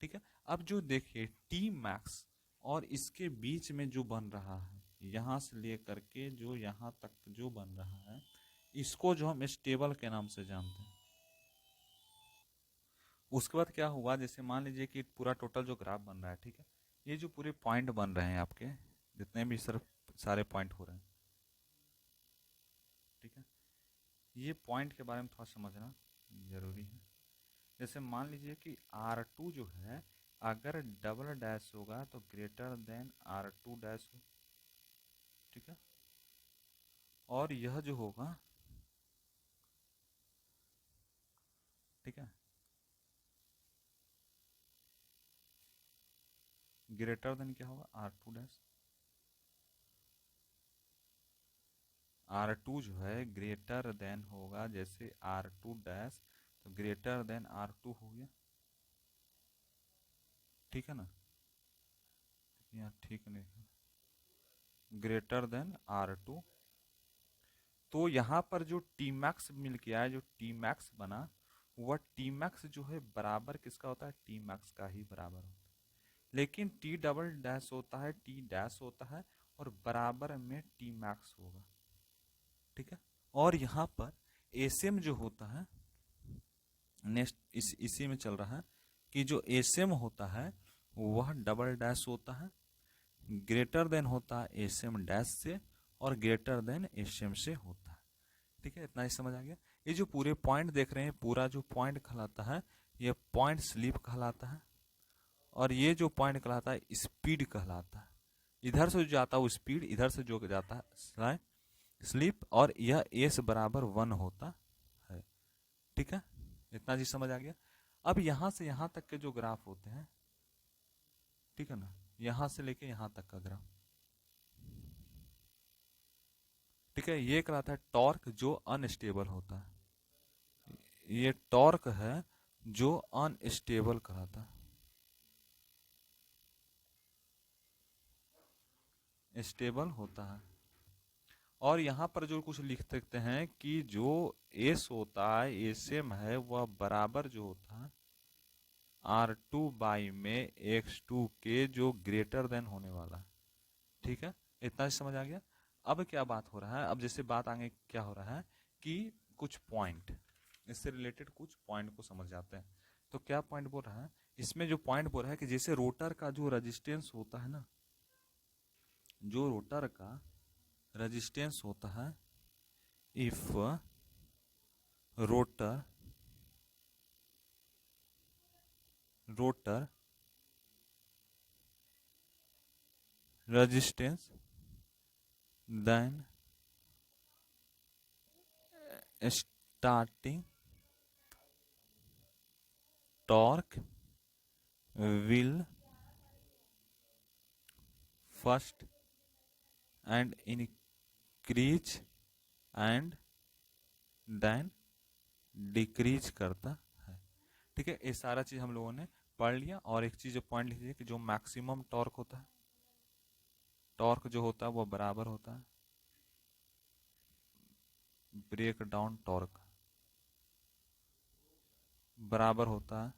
ठीक है। अब जो देखिए टी मैक्स और इसके बीच में जो बन रहा है, यहां से लेकर के जो यहां तक जो बन रहा है, इसको जो हम स्टेबल के नाम से जानते हैं। उसके बाद क्या हुआ, जैसे मान लीजिए कि पूरा टोटल जो ग्राफ बन रहा है, ठीक है, ये जो पूरे पॉइंट बन रहे हैं आपके, जितने भी सिर्फ सारे पॉइंट हो रहे हैं, ठीक है, ये पॉइंट के बारे में थोड़ा समझना जरूरी है। जैसे मान लीजिए कि R2 जो है अगर डबल डैश होगा तो ग्रेटर देन R2 डैश हो, ठीक है। और यह जो होगा, ठीक है, ग्रेटर देन क्या होगा, R2 डैश, R2 जो है ग्रेटर देन होगा, जैसे R2 डैश तो ग्रेटर देन R2 हो गया, ठीक है ना, यहाँ ठीक नहीं, ग्रेटर देन R2, तो यहाँ पर जो टी मैक्स मिल के आया, जो टी मैक्स बना, वह टी मैक्स जो है बराबर किसका होता है, टी मैक्स का ही बराबर होता है। लेकिन टी डबल डैश होता है, टी डैश होता है और बराबर में टी मैक्स होगा, ठीक है। और यहाँ पर एसएम जो होता है, नेक्स्ट इसी में चल रहा है कि जो एसएम होता है वह डबल डैश होता है, ग्रेटर देन होता है एसएम डैश से और ग्रेटर देन एसएम से होता है, ठीक है। इतना ही समझ आ गया। ये जो पूरे पॉइंट देख रहे हैं, पूरा जो पॉइंट कहलाता है ये पॉइंट स्लिप कहलाता है, और ये जो पॉइंट कहलाता है स्पीड कहलाता है। इधर से जो जाता है वो स्पीड, इधर से जो जाता है स्लिप, और यह एस बराबर 1 होता है, ठीक है। इतना चीज समझ आ गया। अब यहां से यहां तक के जो ग्राफ होते हैं, ठीक है ना, यहां से लेके यहां तक का ग्राफ, ठीक है। ठीक है, ये कहलाता है टॉर्क जो अनस्टेबल होता है। ये टॉर्क है जो अनस्टेबल कहलाता है, स्टेबल होता है। और यहाँ पर जो कुछ लिख सकते हैं कि जो एस होता है, एसएम है, वह बराबर जो होता है R2 में x2 के जो ग्रेटर देन होने वाला है। ठीक है, इतना समझ आ गया। अब क्या बात हो रहा है, अब जैसे बात आगे क्या हो रहा है कि कुछ पॉइंट, इससे रिलेटेड कुछ पॉइंट को समझ जाते हैं। तो क्या पॉइंट बोल रहा है, इसमें जो पॉइंट बोल रहा है कि जैसे रोटर का जो रेजिस्टेंस होता है ना, जो रोटर का रेजिस्टेंस होता है, if rotor resistance then starting torque will first and increase and then decrease करता है। ठीक है, ये सारा चीज हम लोगों ने पढ़ लिया। और एक चीज पॉइंट लिख लीजिए कि जो मैक्सिमम टॉर्क होता है, टॉर्क जो होता है वो बराबर होता है ब्रेक डाउन टॉर्क, बराबर होता है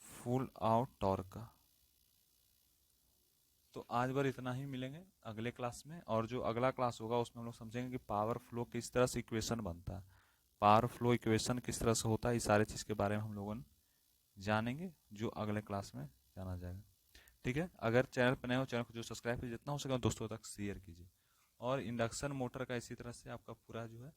फुल आउट टॉर्क का। तो आज बार इतना ही, मिलेंगे अगले क्लास में। और जो अगला क्लास होगा उसमें हम लोग समझेंगे कि पावर फ्लो किस तरह से इक्वेशन बनता है, पावर फ्लो इक्वेशन किस तरह से होता है, इस सारे चीज़ के बारे में हम लोगों जानेंगे, जो अगले क्लास में जाना जाएगा। ठीक है, अगर चैनल पर नए हो, चैनल को जो सब्सक्राइब कीजिए, जितना हो सके दोस्तों तक शेयर कीजिए। और इंडक्शन मोटर का इसी तरह से आपका पूरा जो है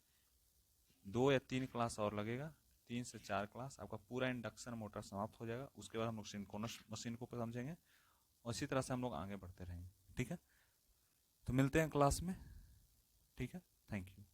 2 या 3 क्लास और लगेगा, 3 से 4 क्लास आपका पूरा इंडक्शन मोटर समाप्त हो जाएगा। उसके बाद हम लोग सिंक्रोनस मशीन को समझेंगे और इसी तरह से हम लोग आगे बढ़ते रहेंगे। ठीक है, तो मिलते हैं क्लास में। ठीक है, थैंक यू।